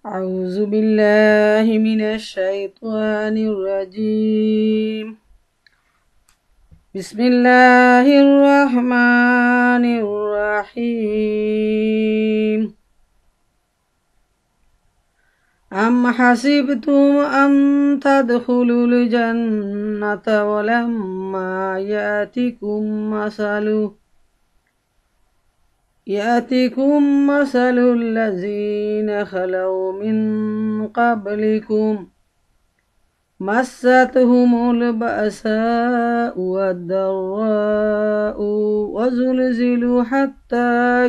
أعوذ بالله من الشيطان الرجيم. بسم الله الرحمن الرحيم. أم حسبتم أن تدخلوا الجنة ولما يأتكم مثل الذين خلوا من قبلكم مستهم البأساء والضراء وزلزلوا حتى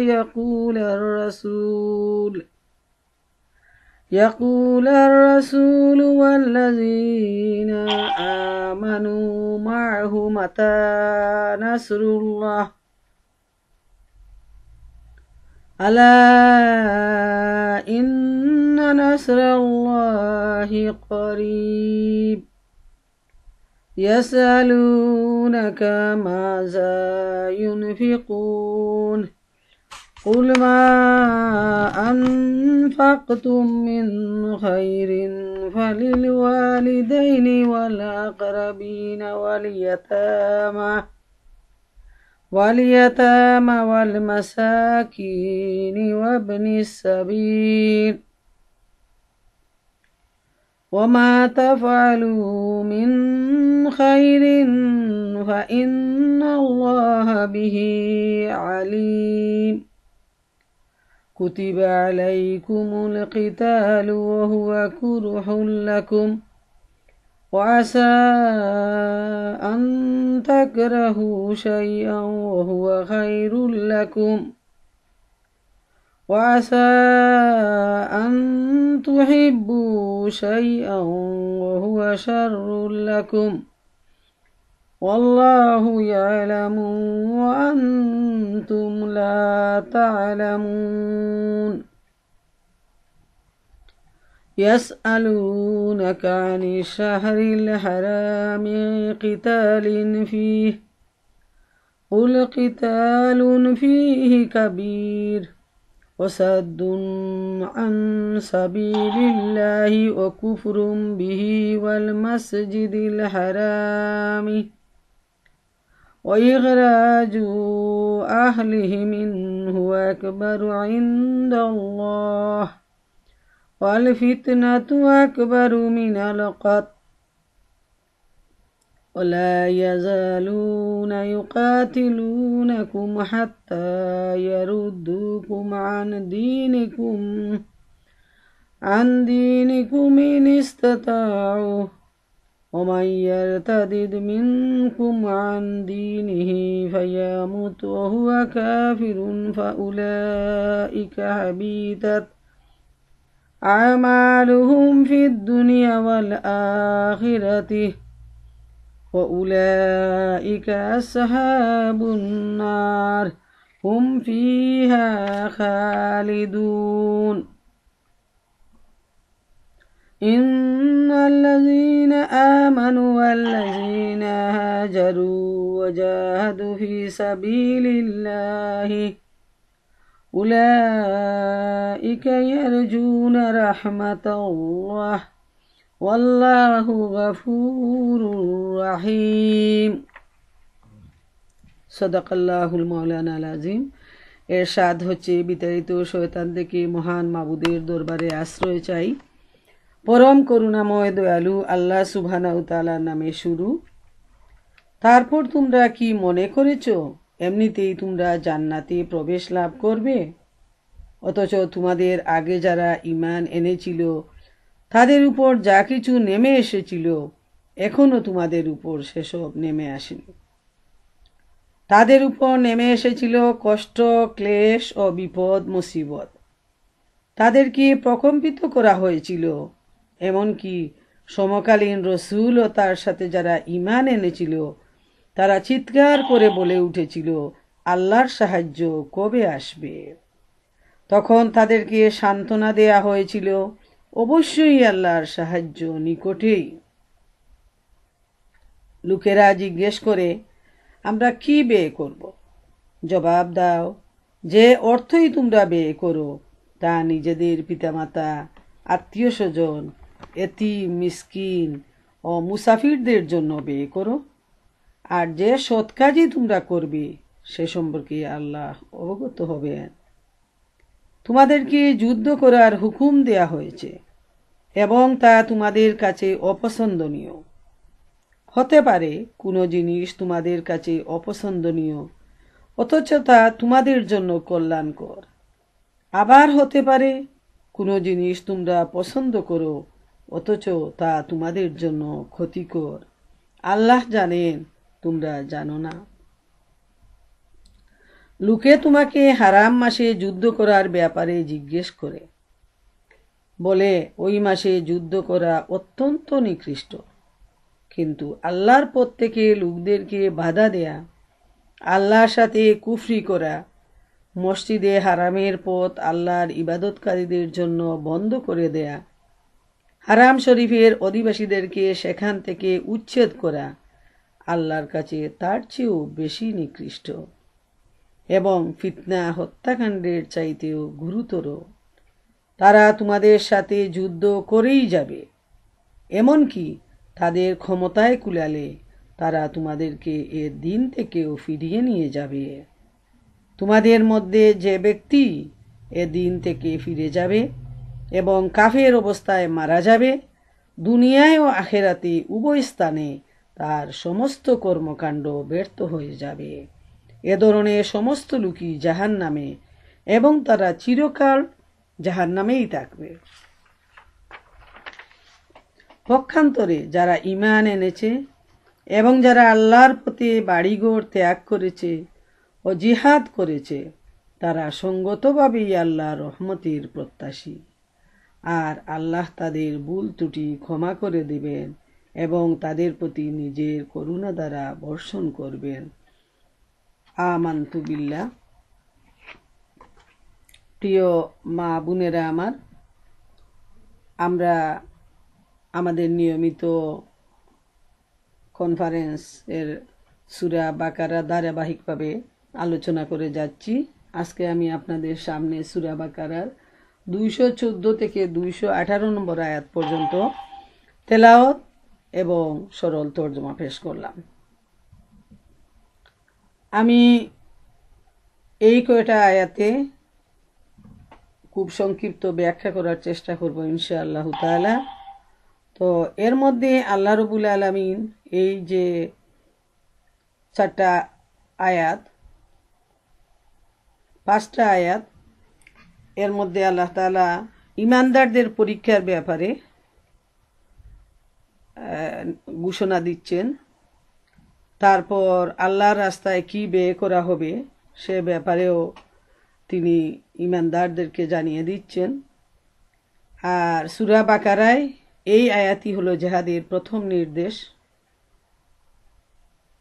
يقول الرسول والذين آمنوا معه متى نصر الله ألا إن نصر الله قريب يسألونك ماذا ينفقون قل ما أنفقتم من خير فللوالدين والأقربين واليتامى والمساكين وابن السبيل وما تفعلوا من خير فإن الله به عليم كتب عليكم القتال وهو كره لكم وعسى أن تكرهوا شيئا وهو خير لكم وعسى أن تحبوا شيئا وهو شر لكم والله يعلم وأنتم لا تعلمون يسألونك عن الشهر الحرام قتال فيه قل قتال فيه كبير وصد عن سبيل الله وكفر به والمسجد الحرام وإخراج أهله منه أكبر عند الله والفتنة أكبر من القتل ولا يزالون يقاتلونكم حتى يردوكم عن دينكم إن استطاعوا ومن يرتد منكم عن دينه فيمت وهو كافر فأولئك حبطت أعمالهم في الدنيا والآخرة وأولئك أصحاب النار هم فيها خالدون إن الذين آمنوا والذين هاجروا وجاهدوا في سبيل الله أولئك يرجون رحمة الله والله غفور رحيم সদাকাল্লাহুল মাওলানা আল-আযীম। এরশাদ হচ্ছে, বিতাড়িত শয়তান থেকে মহান মাবুদের দরবারে আশ্রয় চাই। পরম করুণাময় দয়ালু আল্লাহ সুবহানাহু ওয়া তাআলার নামে শুরু। তারপর তোমরা কি মনে করেছ এমনিতেই তোমরা জান্নাতে প্রবেশ লাভ করবে, অথচ তোমাদের আগে যারা ঈমান এনেছিল তাদের উপর যা কিছু নেমে এসেছিল এখনো তোমাদের উপর সেসব নেমে আসেনি। তাদের উপর নেমে এসেছিল কষ্ট, ক্লেশ ও বিপদ মুসিবত। তাদেরকে প্রকম্পিত করা হয়েছিল, এমনকি সমকালীন রসূল ও তার সাথে যারা ঈমান এনেছিল তারা চিৎকার করে বলে উঠেছিল, আল্লাহর সাহায্য কবে আসবে? তখন তাদেরকে সান্ত্বনা দেয়া হয়েছিল, অবশ্যই আল্লাহর সাহায্য নিকটেই। লোকেরা জিজ্ঞেস করে, আমরা কি ব্যয় করব? জবাব দাও, যে অর্থই তোমরা ব্যয় করো তা নিজেদের পিতামাতা, আত্মীয় স্বজন, এতিম, মিসকিন ও মুসাফিরদের জন্য ব্যয় করো। আর যে সৎ কাজই তোমরা করবে সে সম্পর্কে আল্লাহ অবগত হবেন। তোমাদেরকে যুদ্ধ করার হুকুম দেয়া হয়েছে এবং তা তোমাদের কাছে অপছন্দনীয়। হতে পারে কোনো জিনিস তোমাদের কাছে অপছন্দনীয় অথচ তা তোমাদের জন্য কল্যাণকর। আবার হতে পারে কোনো জিনিস তোমরা পছন্দ করো অথচ তা তোমাদের জন্য ক্ষতিকর। আল্লাহ জানেন, তোমরা জানো না। লোকে তোমাকে হারাম মাসে যুদ্ধ করার ব্যাপারে জিজ্ঞেস করে, বলে ওই মাসে যুদ্ধ করা অত্যন্ত নিকৃষ্ট। কিন্তু আল্লাহর পথ থেকে লোকদেরকে বাধা দেয়া, আল্লাহর সাথে কুফরি করা, মসজিদে হারামের পথ আল্লাহর ইবাদতকারীদের জন্য বন্ধ করে দেয়া, হারাম শরীফের অধিবাসীদেরকে সেখান থেকে উচ্ছেদ করা আল্লাহর কাছে তার চেয়েও বেশি নিকৃষ্ট এবং ফিতনা হত্যাকাণ্ডের চাইতেও গুরুতর। তারা তোমাদের সাথে যুদ্ধ করেই যাবে, এমনকি তাদের ক্ষমতায় কুলালে তারা তোমাদেরকে এ দিন থেকেও ফিরিয়ে নিয়ে যাবে। তোমাদের মধ্যে যে ব্যক্তি এ দিন থেকে ফিরে যাবে এবং কাফের অবস্থায় মারা যাবে, দুনিয়ায় ও আখেরাতে উভয় স্থানে তার সমস্ত কর্মকাণ্ড ব্যর্থ হয়ে যাবে। এ ধরনের সমস্ত লোকই জাহান্নামে এবং তারা চিরকাল জাহান্নামেই থাকবে। পক্ষান্তরে যারা ঈমান এনেছে এবং যারা আল্লাহর পথে বাড়িঘর ত্যাগ করেছে ও জিহাদ করেছে, তারা সঙ্গতভাবেই আল্লাহর রহমতের প্রত্যাশী। আর আল্লাহ তাদের ভুল ত্রুটি ক্ষমা করে দিবেন এবং তাদের প্রতি নিজের করুণা দ্বারা বর্ষণ করবেন। আমানতু বিল্লাহ। প্রিয় মা বোনেরা আমার, আমরা আমাদের নিয়মিত কনফারেন্স এর সূরা বাকারা ধারাবাহিকভাবে আলোচনা করে যাচ্ছি। আজকে আমি আপনাদের সামনে সূরা বাকারার 214 থেকে 218 নম্বর আয়াত পর্যন্ত তেলাওয়াত এবং সরল তর্জমা পেশ করলাম। আমি এই কয়টা আয়াতে খুব সংক্ষিপ্ত ব্যাখ্যা করার চেষ্টা করব ইনশাআল্লাহ তাআলা। তো এর মধ্যে আল্লাহ রাব্বুল আলামিন এই যে 4টা আয়াত, 5টা আয়াত, এর মধ্যে আল্লাহ তাআলা ঈমানদারদের পরীক্ষার ব্যাপারে ঘোষণা দিচ্ছেন। তারপর আল্লাহর রাস্তায় কি ব্যয় করা হবে সে ব্যাপারেও তিনি ঈমানদারদেরকে জানিয়ে দিচ্ছেন। আর সূরা বাকারায় এই আয়াতই হলো জিহাদের প্রথম নির্দেশ।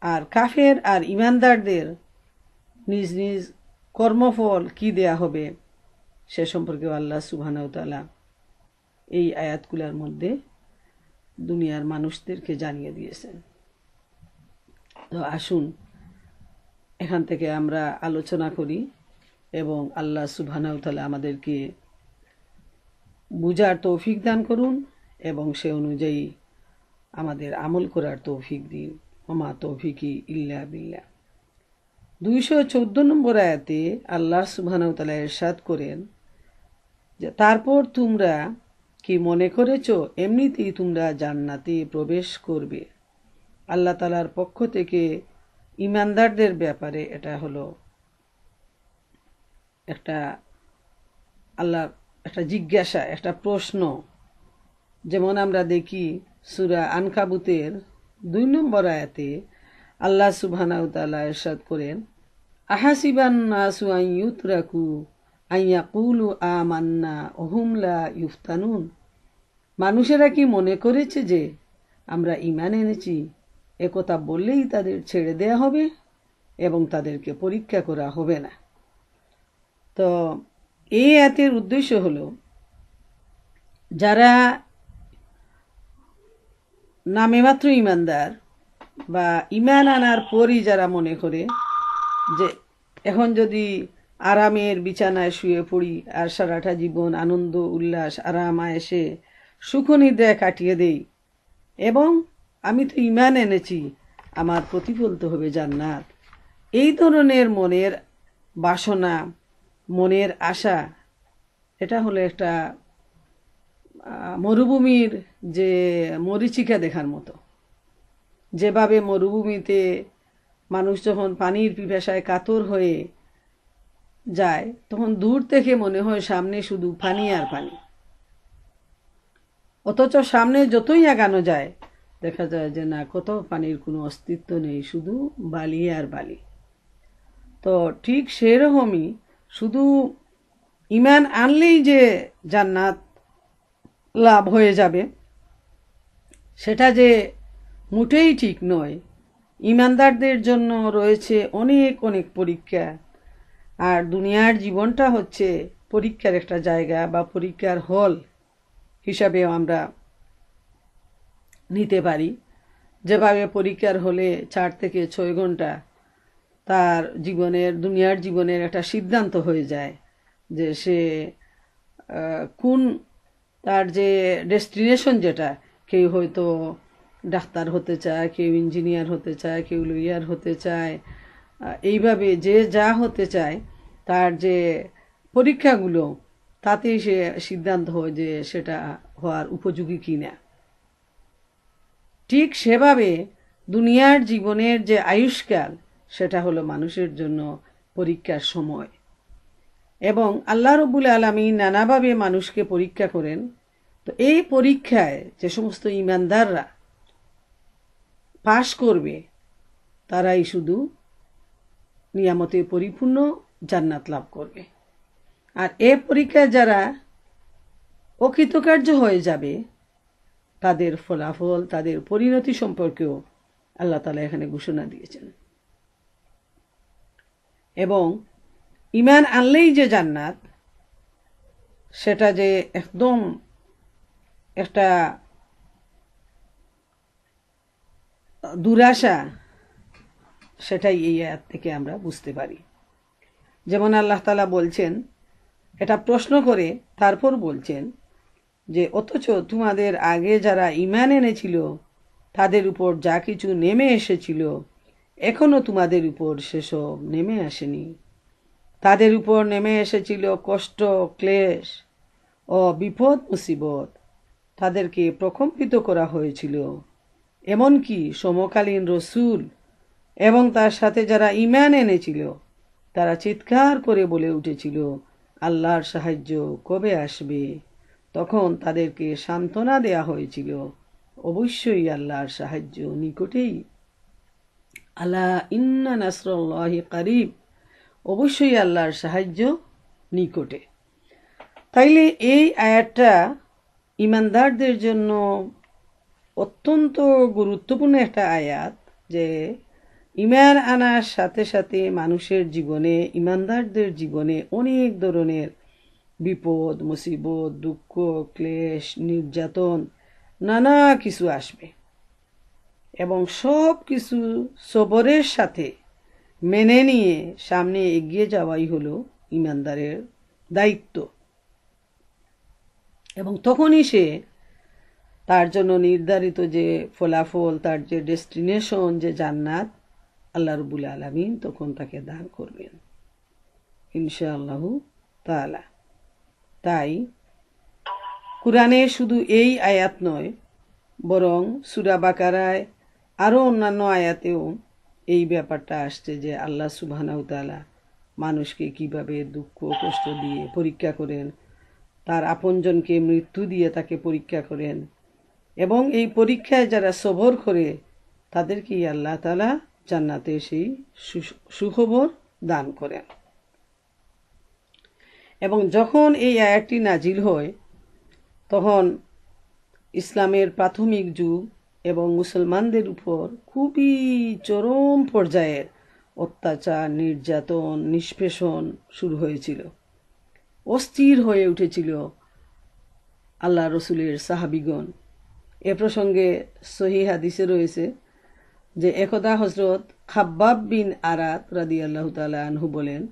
আর কাফের আর ঈমানদারদের নিজ নিজ কর্মফল কি দেয়া হবে সে সম্পর্কে আল্লাহ সুবহানাহু ওয়া তাআলা এই আয়াতগুলোর মধ্যে দুনিয়ার মানুষদেরকে জানিয়ে দিয়েছেন। তো আসুন এখান থেকে আমরা আলোচনা করি এবং আল্লাহ সুবহানাহু ওয়া তাআলা আমাদেরকে বুঝার তৌফিক দান করুন এবং সে অনুযায়ী আমাদের আমল করার তৌফিক দিন। ওমা তৌফিকি ইল্লা বিল্লাহ। 214 নম্বর আয়াতে আল্লাহ সুবহানাহু ওয়া তাআলা ইরশাদ করেন যে, তারপর তোমরা কি মনে করেছো এমনিতেই তোমরা জান্নাতে প্রবেশ করবে? আল্লাহ তাআলার পক্ষ থেকে ঈমানদারদের ব্যাপারে এটা হলো একটা জিজ্ঞাসা, একটা প্রশ্ন। যেমন আমরা দেখি সূরা আনকাবুতের 2 নম্বর আয়াতে আল্লাহ সুবহানাহু ওয়া তাআলা ইরশাদ করেন, আহাসিবান নাসু আন ইউতরাকু আন ইয়াকুলু আমান্না ওয়া হুম লা ইফতানুন। মানুষেরা কি মনে করেছে যে আমরা ঈমান এনেছি একথা বললেই তাদের ছেড়ে দেয়া হবে এবং তাদেরকে পরীক্ষা করা হবে না? তো এই আয়াতের উদ্দেশ্য হলো যারা নামে মাত্র ঈমানদার বা ঈমান আনার পরই যারা মনে করে যে এখন যদি আরামের বিছানায় শুয়ে পড়ি আর সারাটা জীবন আনন্দ উল্লাস আরাম আয়েসে সুখনিদ্রায় কাটিয়ে দেই, এবং আমি তো ঈমান এনেছি, আমার প্রতিফল তো হবে জান্নাত। এই ধরনের মনের বাসনা, মনের আশা, এটা হলো একটা মরুভূমির যে মরীচিকা দেখার মতো। যেভাবে মরুভূমিতে মানুষ যখন পানির পিপাসায় কাতর হয়ে যায়, তখন দূর থেকে মনে হয় সামনে শুধু পানি আর পানি, অথচ সামনে যতই আগানো যায় দেখা যায় যে না, কত পানির কোনো অস্তিত্ব নেই, শুধু বালি আর বালি। তো ঠিক সেরকমই শুধু ঈমান আনলেই যে জান্নাত লাভ হয়ে যাবে সেটা যে মোটেই ঠিক নয়। ঈমানদারদের জন্য রয়েছে অনেক অনেক পরীক্ষা, আর দুনিয়ার জীবনটা হচ্ছে পরীক্ষার একটা জায়গা বা পরীক্ষার হল হিসাবেও আমরা নিতে পারি। যেভাবে পরীক্ষার হলে 4 থেকে 6 ঘন্টা তার জীবনের, দুনিয়ার জীবনের একটা সিদ্ধান্ত হয়ে যায় যে সে কোন, তার যে ডেস্টিনেশন, যেটা কেউ হয়তো ডাক্তার হতে চায়, কেউ ইঞ্জিনিয়ার হতে চায়, কেউ লয়ার হতে চায়, এইভাবে যে যা হতে চায় তার যে পরীক্ষাগুলো, তাতেই সে সিদ্ধান্ত হয় যে সেটা হওয়ার উপযোগী কিনা। ঠিক সেভাবে দুনিয়ার জীবনের যে আয়ুষ্কাল, সেটা হলো মানুষের জন্য পরীক্ষার সময়। এবং আল্লাহ রব্বুল আলামিন নানাভাবে মানুষকে পরীক্ষা করেন। তো এই পরীক্ষায় যে সমস্ত ঈমানদাররা পাশ করবে তারাই শুধু নিয়ামতে পরিপূর্ণ জান্নাত লাভ করবে। আর এ পরীক্ষায় যারা অকৃতকার্য হয়ে যাবে তাদের ফলাফল, তাদের পরিণতি সম্পর্কেও আল্লাহ তাআলা এখানে ঘোষণা দিয়েছেন। এবং ঈমান আনলেই যে জান্নাত, সেটা যে একদম একটা দুরাশা, সেটাই এই আয়াত থেকে আমরা বুঝতে পারি। যেমন আল্লাহ তাআলা বলছেন, এটা প্রশ্ন করে তারপর বলছেন যে অথচ তোমাদের আগে যারা ঈমান এনেছিল তাদের উপর যা কিছু নেমে এসেছিল এখনো তোমাদের উপর সেসব নেমে আসেনি। তাদের উপর নেমে এসেছিল কষ্ট, ক্লেশ ও বিপদ মুসিবত, তাদেরকে প্রকম্পিত করা হয়েছিল। এমনকি সমকালীন রসূল এবং তার সাথে যারা ঈমান এনেছিল তারা চিৎকার করে বলে উঠেছিল, আল্লাহর সাহায্য কবে আসবে? তখন তাদেরকে সান্ত্বনা দেয়া হয়েছিল, অবশ্যই আল্লাহর সাহায্য নিকটেই। আলা ইন্না নাসরুল্লাহি কারিব, অবশ্যই আল্লাহর সাহায্য নিকটে। তাইলে এই আয়াতটা ঈমানদারদের জন্য অত্যন্ত গুরুত্বপূর্ণ একটা আয়াত, যে ঈমান আনার সাথে সাথে মানুষের জীবনে, ঈমানদারদের জীবনে অনেক ধরনের বিপদ মুসিবত, দুঃখ, ক্লেশ, নির্যাতন, নানা কিছু আসবে, এবং সব কিছু সবরের সাথে মেনে নিয়ে সামনে এগিয়ে যাওয়াই হলো ঈমানদারের দায়িত্ব। এবং তখনই সে তার জন্য নির্ধারিত যে ফলাফল, তার যে ডেস্টিনেশন, যে জান্নাত, আল্লাহ রাব্বুল আলামিন তখন তাকে দান করবেন ইনশাআল্লাহু তাআলা। তাই কুরআনে শুধু এই আয়াত নয়, বরং সূরা বাকারায় আরও অন্যান্য আয়াতেও এই ব্যাপারটা আসছে যে আল্লাহ সুবহানাহু তাআলা মানুষকে কিভাবে দুঃখ কষ্ট দিয়ে পরীক্ষা করেন, তার আপনজনকে মৃত্যু দিয়ে তাকে পরীক্ষা করেন, এবং এই পরীক্ষায় যারা সবর করে তাদেরকেই আল্লাহ তাআলা জান্নাতে সেই সুখবর দান করেন। এবং যখন এই আয়াতটি নাজিল হয় তখন ইসলামের প্রাথমিক যুগ এবং মুসলমানদের উপর খুবই চরম পর্যায়ের অত্যাচার, নির্যাতন, নিষ্পেষণ শুরু হয়েছিল। অস্থির হয়ে উঠেছিল আল্লাহ রসুলের সাহাবিগণ। এ প্রসঙ্গে সহিহ হাদিসে রয়েছে যে একদা হযরত খাব্বাব বিন আরাত রাদিয়াল্লাহু তাআলা আনহু বলেন,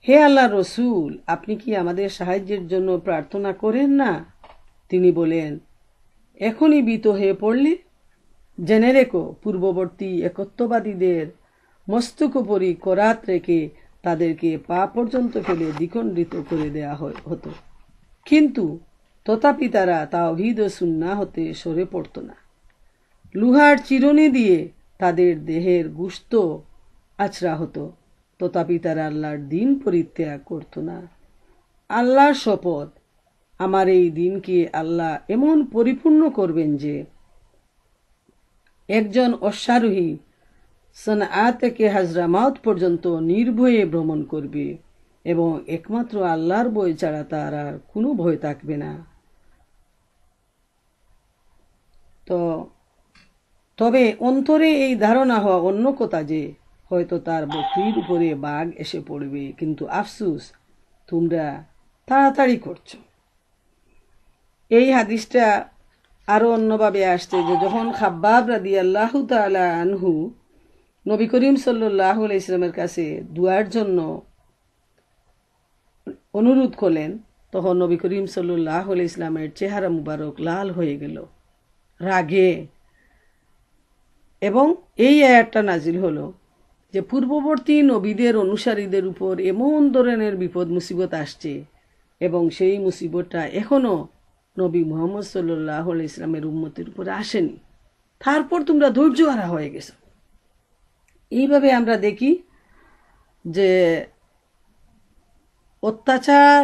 হে আল্লাহ রসুল, আপনি কি আমাদের সাহায্যের জন্য প্রার্থনা করেন না? তিনি বলেন, এখনই ভীত হয়ে পড়লে? জেনে রেখো, পূর্ববর্তী একত্ববাদীদের মস্তকোপরি করাত রেখে তাদেরকে পা পর্যন্ত ফেলে দ্বিখণ্ডিত করে দেয়া হতো, কিন্তু তথাপি তারা তাওহীদ ও সুন্নাহ হতে সরে পড়ত না। লোহার চিরুনি দিয়ে তাদের দেহের গোশত আঁচড়া হতো, তথাপি তারা আল্লাহর দিন পরিত্যাগ করত না। আল্লাহর শপথ, আমার এই দিনকে আল্লাহ এমন পরিপূর্ণ করবেন যে একজন অশ্বারোহী সনআ থেকে হাজরামাউত পর্যন্ত নির্ভয়ে ভ্রমণ করবে এবং একমাত্র আল্লাহর ভয় ছাড়া তার আর কোনো ভয় থাকবে না। তবে অন্তরে এই ধারণা হওয়া অন্য কথা যে হয়তো তার বকরির উপরে বাঘ এসে পড়বে, কিন্তু আফসুস, তোমরা তাড়াতাড়ি করছো। এই হাদিসটা আরো অন্যভাবে আসছে যে যখন খাব্বাব রাদিয়াল্লাহু তাআলা আনহু নবী করিম সাল্লাল্লাহু আলাইহি ওয়াসাল্লামের কাছে দুয়ার জন্য অনুরোধ করলেন, তখন নবী করিম সাল্লাল্লাহু আলাইহি ওয়াসাল্লামের চেহারা মুবারক লাল হয়ে গেল রাগে, এবং এই আয়াতটা নাজিল হলো যে পূর্ববর্তী নবীদের অনুসারীদের উপর এমন ধরনের বিপদ মুসিবত আসছে এবং সেই মুসিবতটা এখনো নবী মুহাম্মদ সাল্লাল্লাহু আলাইহি ওয়াসাল্লামের উম্মতের উপরে আসেনি, তারপর তোমরা ধৈর্যহারা হয়ে গেছো। এইভাবে আমরা দেখি যে অত্যাচার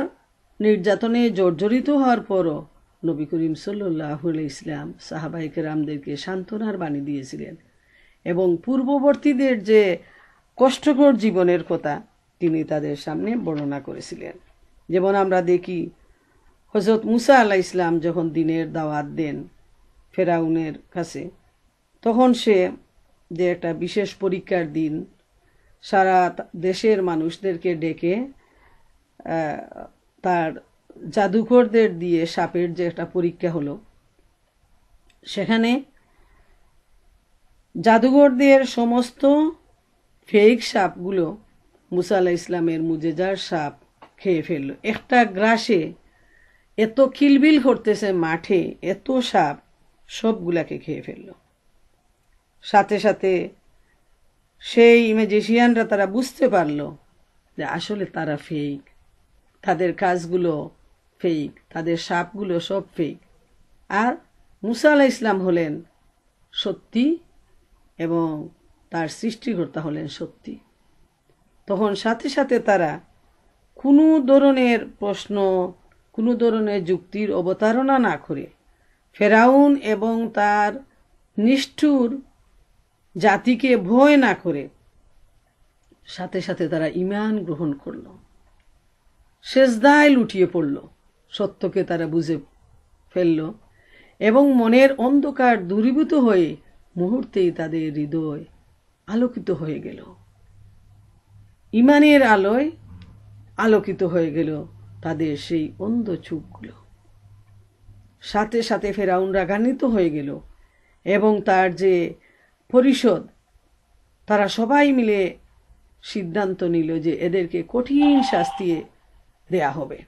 নির্যাতনে জর্জরিত হওয়ার পরও নবী করিম সাল্লাল্লাহু আলাইহি ওয়াসাল্লাম সাহাবায়ে কেরামদেরকে সান্ত্বনার বাণী দিয়েছিলেন এবং পূর্ববর্তীদের যে কষ্টকর জীবনের কথা তিনি তাদের সামনে বর্ণনা করেছিলেন। যেমন আমরা দেখি হযরত মুসা আলাইহিস সালাম যখন দিনের দাওয়াত দেন ফেরাউনের কাছে, তখন সে যে একটা বিশেষ পরীক্ষার দিন সারা দেশের মানুষদেরকে ডেকে তার জাদুকরদের দিয়ে সাপের যে একটা পরীক্ষা হলো, সেখানে জাদুঘরদের সমস্ত ফেক সাপগুলো মুসা আলাইহিস সালামের মুজেজার সাপ খেয়ে ফেললো। একটা গ্রাসে এত কিলবিল করতেছে মাঠে, এত সাপ সবগুলাকে খেয়ে ফেললো। সাথে সাথে সেই ম্যাজিশিয়ানরা তারা বুঝতে পারলো যে আসলে তারা ফেক, তাদের কাজগুলো ফেক, তাদের সাপগুলো সব ফেক, আর মুসা আলাইহিস সালাম হলেন সত্যি এবং তার সৃষ্টিকর্তা হলেন সত্যি। তখন সাথে সাথে তারা কোনো ধরনের প্রশ্ন, কোনো ধরনের যুক্তির অবতারণা না করে ফেরাউন এবং তার নিষ্ঠুর জাতিকে ভয় না করে সাথে সাথে তারা ঈমান গ্রহণ করল, সেজদায় লুটিয়ে পড়ল, সত্যকে তারা বুঝে ফেলল এবং মনের অন্ধকার দূরীভূত হয়ে মুহূর্তেই তাদের হৃদয় আলোকিত হয়ে গেল, ঈমানের আলোয় আলোকিত হয়ে গেল তাদের সেই অন্ধ চোখগুলো। সাথে সাথে ফেরাউন রাগান্বিত হয়ে গেল এবং তার যে পরিষদ, তারা সবাই মিলে সিদ্ধান্ত নিল যে এদেরকে কঠিন শাস্তি দেয়া হবে।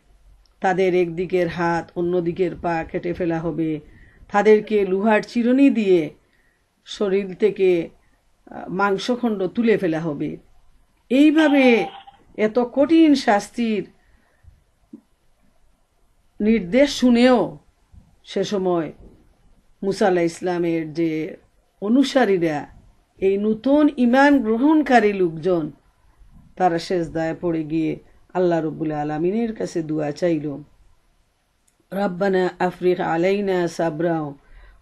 তাদের একদিকের হাত অন্যদিকের পা কেটে ফেলা হবে, তাদেরকে লোহার চিরুনি দিয়ে শরীর থেকে মাংসখণ্ড তুলে ফেলা হবে। এইভাবে এত কঠিন শাস্তির নির্দেশ শুনেও সে সময় মুসা আলাইহিস সালামের যে অনুসারীরা, এই নতুন ঈমান গ্রহণকারী লোকজন, তারা সেজদায় পড়ে গিয়ে আল্লাহ রাব্বুল আলামিনের কাছে দোয়া চাইল, রাব্বানা আফরিগ আলাইনা সাবরা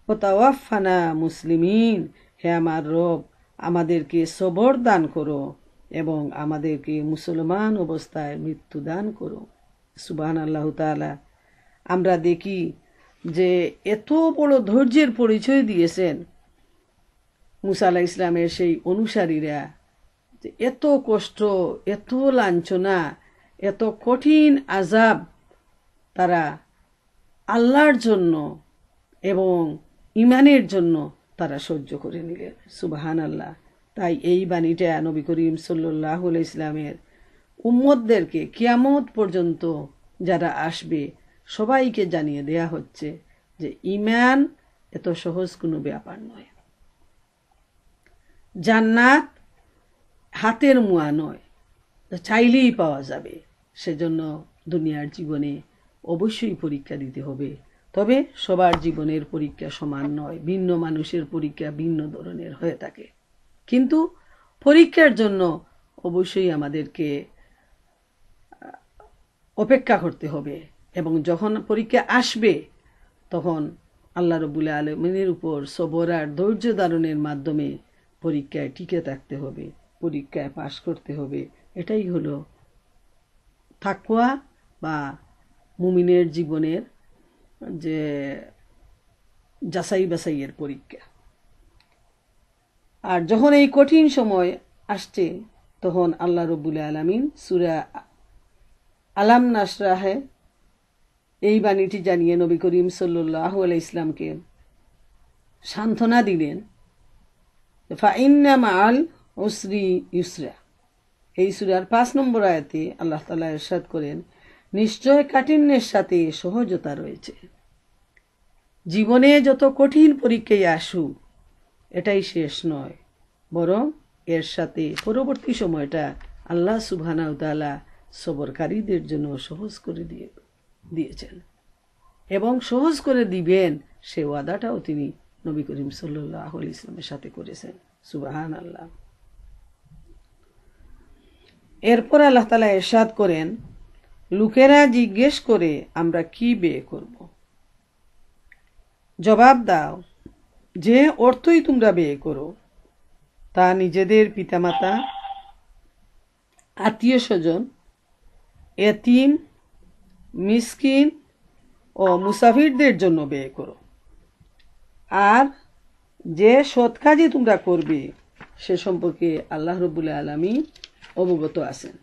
ওয়া তাওয়াফানা মুসলিমিন, হে আমার রব, আমাদেরকে সবর দান করো এবং আমাদেরকে মুসলমান অবস্থায় মৃত্যু দান করো। সুবহানাল্লাহু তাআলা। আমরা দেখি যে এত বড় ধৈর্যের পরিচয় দিয়েছেন মুসা আলাইহিস সালামের সেই অনুসারীরা, যে এত কষ্ট, এত লাঞ্ছনা, এত কঠিন আযাব তারা আল্লাহর জন্য এবং ঈমানের জন্য তারা সহ্য করে নিলেন। সুবহানাল্লাহ। তাই এই বাণীটা নবী করিম সাল্লাল্লাহু আলাইহি ওয়াসাল্লামের উম্মতদেরকে কিয়ামত পর্যন্ত যারা আসবে সবাইকে জানিয়ে দেয়া হচ্ছে যে ঈমান এত সহজ কোনো ব্যাপার নয়, জান্নাত হাতের মুয়া নয়, চাইলেই পাওয়া যাবে। সেজন্য দুনিয়ার জীবনে অবশ্যই পরীক্ষা দিতে হবে। তবে সবার জীবনের পরীক্ষা সমান নয়, ভিন্ন মানুষের পরীক্ষা ভিন্ন ধরনের হয়ে থাকে। কিন্তু পরীক্ষার জন্য অবশ্যই আমাদেরকে অপেক্ষা করতে হবে, এবং যখন পরীক্ষা আসবে তখন আল্লাহ রাব্বুল আলামিনের উপর সবর আর ধৈর্য ধারণের মাধ্যমে পরীক্ষায় টিকে থাকতে হবে, পরীক্ষায় পাশ করতে হবে। এটাই হলো তাকওয়া বা মুমিনের জীবনের যে যাচাই বাছাইয়ের পরীক্ষা। আর যখন এই কঠিন সময় আসছে তখন আল্লাহ রাব্বুল আলামিন সূরা আলাম নাশরাহে এই বাণীটি জানিয়ে নবী করিম সাল্লাল্লাহু আলাইহি ইসলামকে সান্ত্বনা দিলেন, ফাইন্না মাআল উসরি ইউসরা। এই সূরার 5 নম্বর আয়াতে আল্লাহ তাআলা ইরশাদ করেন, নিশ্চয় কাঠিন্যের সাথে সহজতা রয়েছে। জীবনে যত কঠিন পরীক্ষায় আসুক এটাই শেষ নয়, বরং এর সাথে পরবর্তী সময়টা আল্লাহ সুবহানাহু ওয়া তাআলা সবরকারীদের জন্য সহজ করে দিয়েছেন এবং সহজ করে দিবেন সে ওয়াদাটাও তিনি নবী করিম সাল্লাল্লাহু আলাইহি ওয়াসাল্লামের সাথে করেছেন। সুবহানাল্লাহ। এরপর আল্লাহ তাআলা ইরশাদ করেন, লোকেরা জিজ্ঞেস করে আমরা কি ব্যয় করব? জবাব দাও, যে অর্থই তোমরা ব্যয় করো তা নিজেদের পিতামাতা, আত্মীয় স্বজন, এতিম, মিসকিন ও মুসাফিরদের জন্য ব্যয় করো। আর যে সৎ কাজই তোমরা করবে সে সম্পর্কে আল্লাহ রাব্বুল আলামিন অবগত আছেন।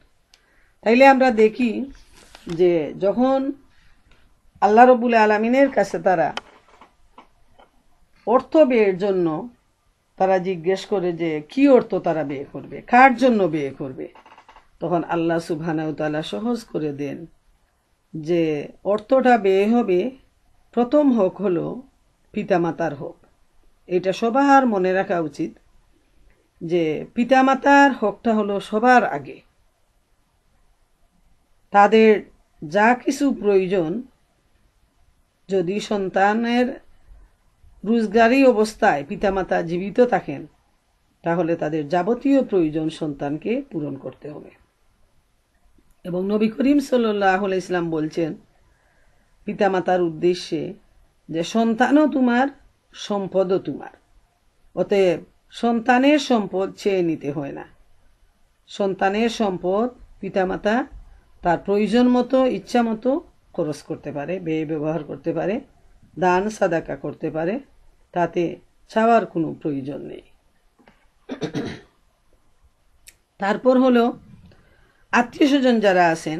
তাইলে আমরা দেখি যে যখন আল্লাহ রাব্বুল আলামিনের কাছে তারা অর্থ ব্যয়ের জন্য তারা জিজ্ঞেস করে যে কি অর্থ তারা ব্যয় করবে, কার জন্য ব্যয় করবে, তখন আল্লাহ সুবহানাহু ওয়া তাআলা সহজ করে দেন যে অর্থটা ব্যয় হবে, প্রথম হক হলো পিতামাতার হক। এটা সবার মনে রাখা উচিত যে পিতামাতার হকটা হলো সবার আগে। তাদের যা কিছু প্রয়োজন, যদি সন্তানের রোজগারি অবস্থায় পিতামাতা জীবিত থাকেন তাহলে তাদের যাবতীয় প্রয়োজন সন্তানকে পূরণ করতে হবে। এবং নবী করিম সাল্লাল্লাহু আলাইহি ওয়াসাল্লাম বলছেন পিতামাতার উদ্দেশ্যে যে সন্তানও তোমার, সম্পদও তোমার। অতএব সন্তানের সম্পদ চেয়ে নিতে হয় না। সন্তানের সম্পদ পিতামাতা তার প্রয়োজন মতো, ইচ্ছা মতো খরচ করতে পারে, ব্যয় ব্যবহার করতে পারে, দান সাদাকা করতে পারে, তাতে চাওয়ার কোনো প্রয়োজন নেই। তারপর হলো আত্মীয় স্বজন যারা আছেন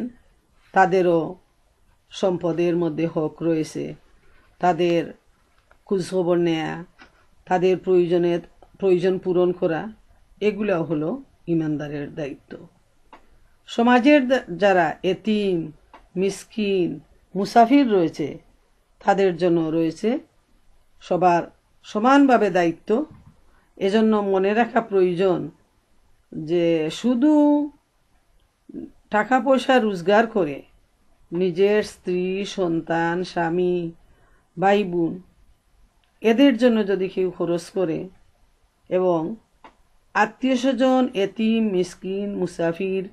তাদেরও সম্পদের মধ্যে হক রয়েছে। তাদের খোঁজখবর নেয়া, তাদের প্রয়োজন পূরণ করা, এগুলাও হলো ইমানদারের দায়িত্ব। সমাজের যারা এতিম, মিসকিন, মুসাফির রয়েছে তাদের জন্য রয়েছে সবার সমানভাবে দায়িত্ব। এজন্য মনে রাখা প্রয়োজন যে শুধু টাকা পয়সা রোজগার করে নিজের স্ত্রী, সন্তান, স্বামী, ভাই বোন এদের জন্য যদি কেউ খরচ করে এবং আত্মীয় স্বজন, এতিম, মিসকিন, মুসাফির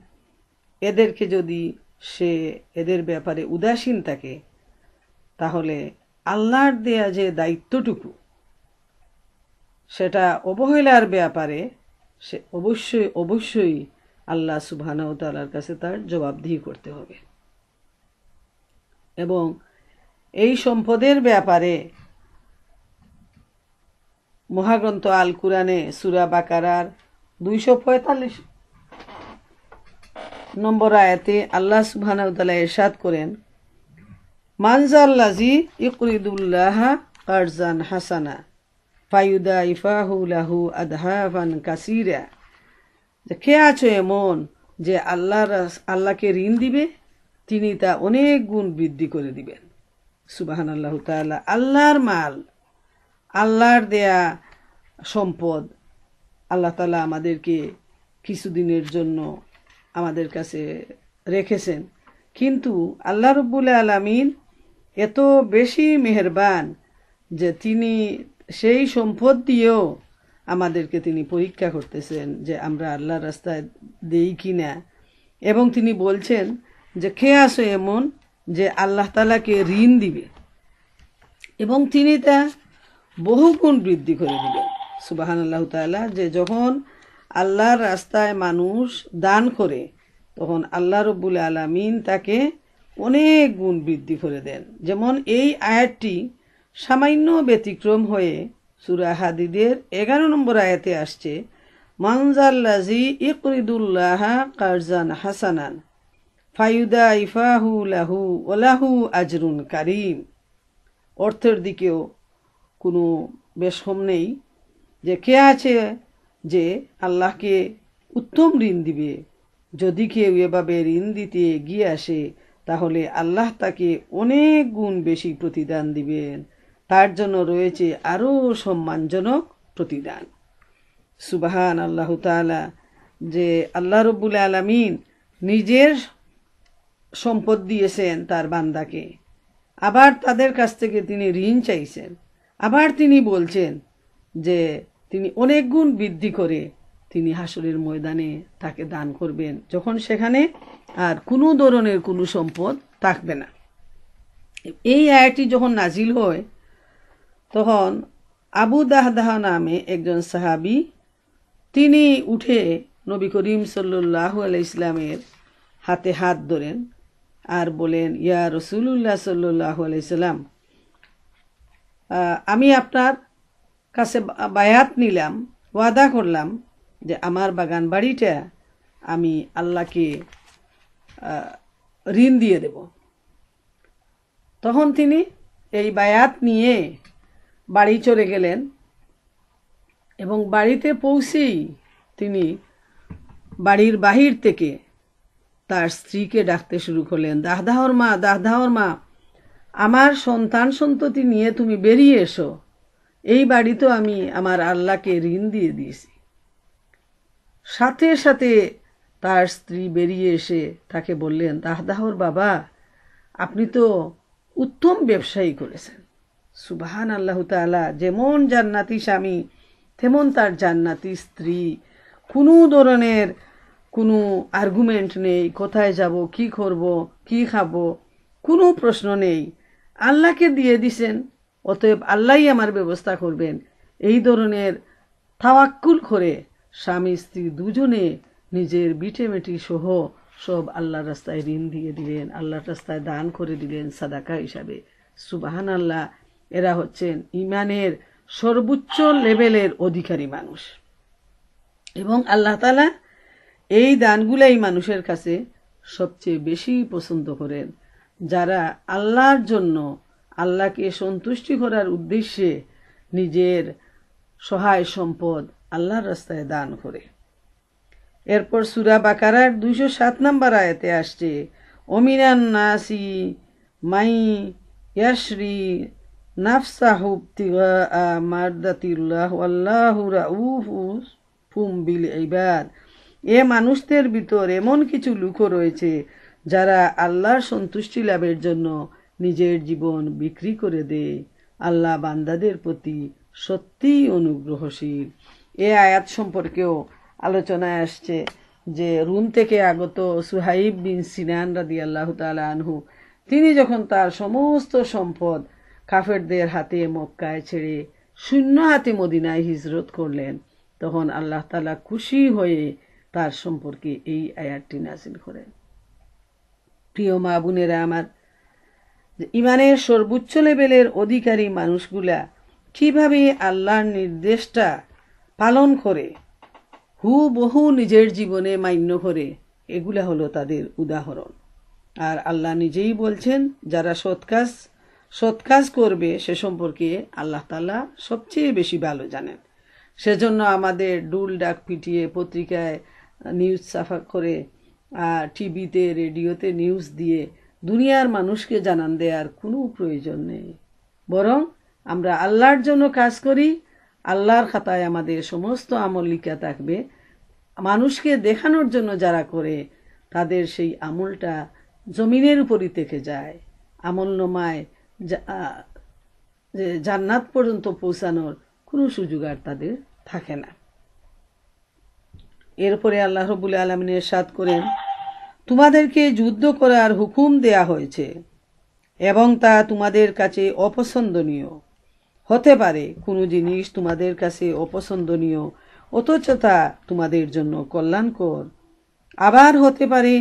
এদেরকে যদি সে এদের ব্যাপারে উদাসীন থাকে তাহলে আল্লাহর দেয়া যে দায়িত্বটুকু সেটা অবহেলার ব্যাপারে সে অবশ্যই আল্লাহ সুবহানাহু ওয়া তাআলার কাছে তার জবাবদিহি করতে হবে। এবং এই সম্পদের ব্যাপারে মহাগ্রন্থ আল কুরআনে সূরা বাকারার 245 নম্বর আয়াতে আল্লাহ সুবহানাহু ওয়া তাআলা ইরশাদ করেন, মানজাল্লাযী ইকরিদুল্লাহা কারজান হাসানা ফায়ুদাইফাহু লাহু আদহাফান কাসীরা। কে আছো এমন যে আল্লাহকে ঋণ দিবে, তিনি তা অনেক গুণ বৃদ্ধি করে দিবেন। সুবহানাল্লাহু তাআলা। আল্লাহর মাল, আল্লাহর দেয়া সম্পদ আল্লাহ তাআলা আমাদেরকে কিছুদিনের জন্য আমাদের কাছে রেখেছেন, কিন্তু আল্লাহ রাব্বুল আলামিন এত বেশি মেহেরবান যে তিনি সেই সম্পদ দিয়েও আমাদেরকে তিনি পরীক্ষা করতেছেন যে আমরা আল্লাহর রাস্তায় দেই কিনা। এবং তিনি বলছেন যে কে আসো এমন যে আল্লাহ তাআলাকে ঋণ দিবে এবং তিনি তা বহুগুণ বৃদ্ধি করে দিবেন। সুবহানাল্লাহু তাআলা। যে যখন আল্লাহর রাস্তায় মানুষ দান করে তখন আল্লাহ রাব্বুল আলামিন তাকে অনেক গুণ বৃদ্ধি করে দেন। যেমন এই আয়াতটি সামান্য ব্যতিক্রম হয়ে সূরা হাদীদের 11 নম্বর আয়াতে আসছে, মানজাল্লাযী ইকরিদুল্লাহা কারজান হাসানান ফায়ুদাইফাহু লাহু ওয়া লাহু আজরুন কারীম। অর্থের দিকেও কোনো বেশম নেই যে কে আছে যে আল্লাহকে উত্তম ঋণ দিবে। যদি কেউ এভাবে ঋণ দিতে এগিয়ে আসে তাহলে আল্লাহ তাকে অনেক গুণ বেশি প্রতিদান দিবেন, তার জন্য রয়েছে আরও সম্মানজনক প্রতিদান। সুবহান আল্লাহ তাআলা। যে আল্লাহ রাব্বুল আলামিন নিজের সম্পদ দিয়েছেন তার বান্দাকে, আবার তাদের কাছ থেকে তিনি ঋণ চাইছেন, আবার তিনি বলছেন যে তিনি অনেক গুণ বৃদ্ধি করে তিনি হাসরের ময়দানে তাকে দান করবেন, যখন সেখানে আর কোনো ধরনের কোনো সম্পদ থাকবে না। এই আয়াতটি যখন নাজিল হয় তখন আবু দাহদাহ নামে একজন সাহাবী তিনি উঠে নবী করিম সাল্লাল্লাহু আলাইহি ইসলামের হাতে হাত ধরেন আর বলেন, ইয়া রাসূলুল্লাহ সাল্লাল্লাহু আলাইহি সাল্লাম, আমি আপনার কাছে বায়াত নিলাম, ওয়াদা করলাম যে আমার বাগান বাড়িটা আমি আল্লাহকে ঋণ দিয়ে দেব। তখন তিনি এই বায়াত নিয়ে বাড়ি চলে গেলেন এবং বাড়িতে পৌঁছেই তিনি বাড়ির বাহির থেকে তার স্ত্রীকে ডাকতে শুরু করলেন, দাহদাহর মা, দাহদাহর মা, আমার সন্তান সন্ততি নিয়ে তুমি বেরিয়ে এসো, এই বাড়ি তো আমি আমার আল্লাহকে ঋণ দিয়ে দিয়েছি। সাথে সাথে তার স্ত্রী বেরিয়ে এসে তাকে বললেন, দাহদাহর বাবা, আপনি তো উত্তম ব্যবসায়ী করেছেন। সুবহান আল্লাহ তাআলা। যেমন জান্নাতি স্বামী তেমন তার জান্নাতি স্ত্রী, কোনো ধরনের কোনো আর্গুমেন্ট নেই, কোথায় যাব, কি করব, কি খাবো, কোনো প্রশ্ন নেই, আল্লাহকে দিয়ে দিছেন, অতএব আল্লাহই আমার ব্যবস্থা করবেন। এই ধরনের তাওয়াক্কুল করে স্বামী স্ত্রী দুজনে নিজের বিটেমেটি সহ সব আল্লাহর রাস্তায় ঋণ দিয়ে দিলেন, আল্লাহর রাস্তায় দান করে দিলেন সাদাকা হিসাবে। সুবহান আল্লাহ। এরা হচ্ছেন ইমানের সর্বোচ্চ লেভেলের অধিকারী মানুষ এবং আল্লাহ তাআলা এই দানগুলাই মানুষের কাছে সবচেয়ে বেশি পছন্দ করেন, যারা আল্লাহর জন্য, আল্লাহকে সন্তুষ্টি করার উদ্দেশ্যে নিজের সহায় সম্পদ আল্লাহর রাস্তায় দান করে। এরপর সূরা বাকারার 207 নম্বর আয়াতে আসছে, ওমিনান নাসি মাই ইয়াশরি নাফসাহু ইবতিগা মারদাতিল্লাহ ওয়াল্লাহু রাউফুম বিল ইবাদ। এ মানুষদের ভিতর এমন কিছু লোকও রয়েছে যারা আল্লাহর সন্তুষ্টি লাভের জন্য নিজের জীবন বিক্রি করে দেয়। আল্লাহ বান্দাদের প্রতি সত্যিই অনুগ্রহশীল। এ আয়াত সম্পর্কেও আলোচনায় আসছে যে রুম থেকে আগত সুহাইব বিন সিনান রাদিয়াল্লাহু তাআলা আনহু, তিনি যখন তার সমস্ত সম্পদ কাফেরদের হাতে মক্কায় ছেড়ে শূন্য হাতে মদিনায় হিজরত করলেন, তখন আল্লাহ তাআলা খুশি হয়ে তার সম্পর্কে এই আয়াতটি নাযিল করেন। প্রিয় মা বোনেরা আমার, ইমানের সর্বোচ্চ লেভেলের অধিকারী মানুষগুলা কিভাবে আল্লাহর নির্দেশটা পালন করে, হুবহু নিজের জীবনে মান্য করে, এগুলা হলো তাদের উদাহরণ। আর আল্লাহ নিজেই বলছেন, যারা সৎ কাজ করবে সে সম্পর্কে আল্লাহ তাআলা সবচেয়ে বেশি ভালো জানেন। সেজন্য আমাদের ডুল ডাক পিটিয়ে পত্রিকায় নিউজ ছাপা করে টিভিতে রেডিওতে নিউজ দিয়ে দুনিয়ার মানুষকে জানান দেওয়ার কোনো প্রয়োজন নেই। বরং আমরা আল্লাহর জন্য কাজ করি, আল্লাহর খাতায় আমাদের সমস্ত আমল লিখা থাকবে। মানুষকে দেখানোর জন্য যারা করে তাদের সেই আমলটা জমিনের উপরই থেকে যায়। আমলনামায় জান্নাত পর্যন্ত পৌঁছানোর কোনো সুযোগ আর তাদের থাকে না। এরপরে আল্লাহ রাব্বুল আলামিন ইরশাদ করেন, তোমাদেরকে যুদ্ধ করার হুকুম দেয়া হয়েছে এবং তা তোমাদের কাছে অপছন্দনীয় হতে পারে। কোনো জিনিস তোমাদের কাছে অপছন্দনীয় অথচ তা তোমাদের জন্য কল্যাণকর। আবার হতে পারে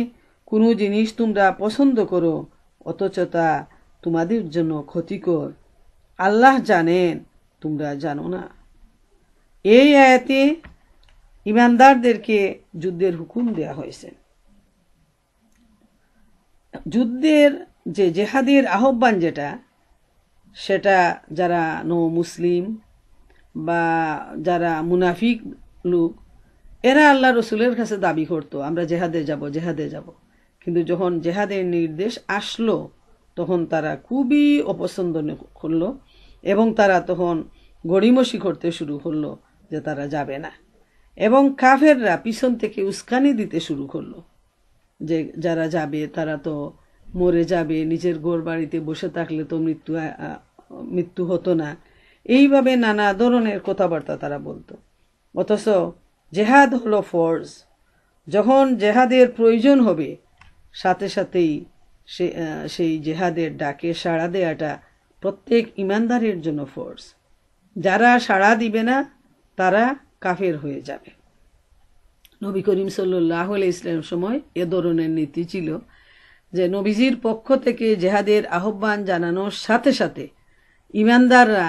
কোনো জিনিস তোমরা পছন্দ করো অথচ তা তোমাদের জন্য ক্ষতিকর। আল্লাহ জানেন, তোমরা জানো না। এই আয়াতে ঈমানদারদেরকে যুদ্ধের হুকুম দেয়া হয়েছে। যুদ্ধের জেহাদের আহ্বান সেটা যারা মুসলিম বা যারা মুনাফিক লোক, এরা আল্লাহ রসুলের কাছে দাবি করতো আমরা জেহাদে যাব। কিন্তু যখন জেহাদের নির্দেশ আসলো তখন তারা খুবই অপছন্দ করলো এবং তারা তখন গড়িমসি করতে শুরু করলো যে তারা যাবে না। এবং কাফেররা পিছন থেকে উস্কানি দিতে শুরু করলো যে যারা যাবে তারা তো মরে যাবে, নিজের ঘর বাড়িতে বসে থাকলে তো মৃত্যু হতো না। এইভাবে নানা ধরনের কথাবার্তা তারা বলতো। অথচ জেহাদ হলো ফরজ। যখন জেহাদের প্রয়োজন হবে সাথে সাথেই সেই জেহাদের ডাকে সাড়া দেওয়াটা প্রত্যেক ঈমানদারের জন্য ফরজ। যারা সাড়া দিবে না তারা কাফের হয়ে যাবে। নবী করিম সাল্লাল্লাহু আলাইহি ওয়াসাল্লামের সময় এ ধরনের নীতি ছিল যে নবীজির পক্ষ থেকে জেহাদের আহ্বান জানানোর সাথে সাথে ঈমানদাররা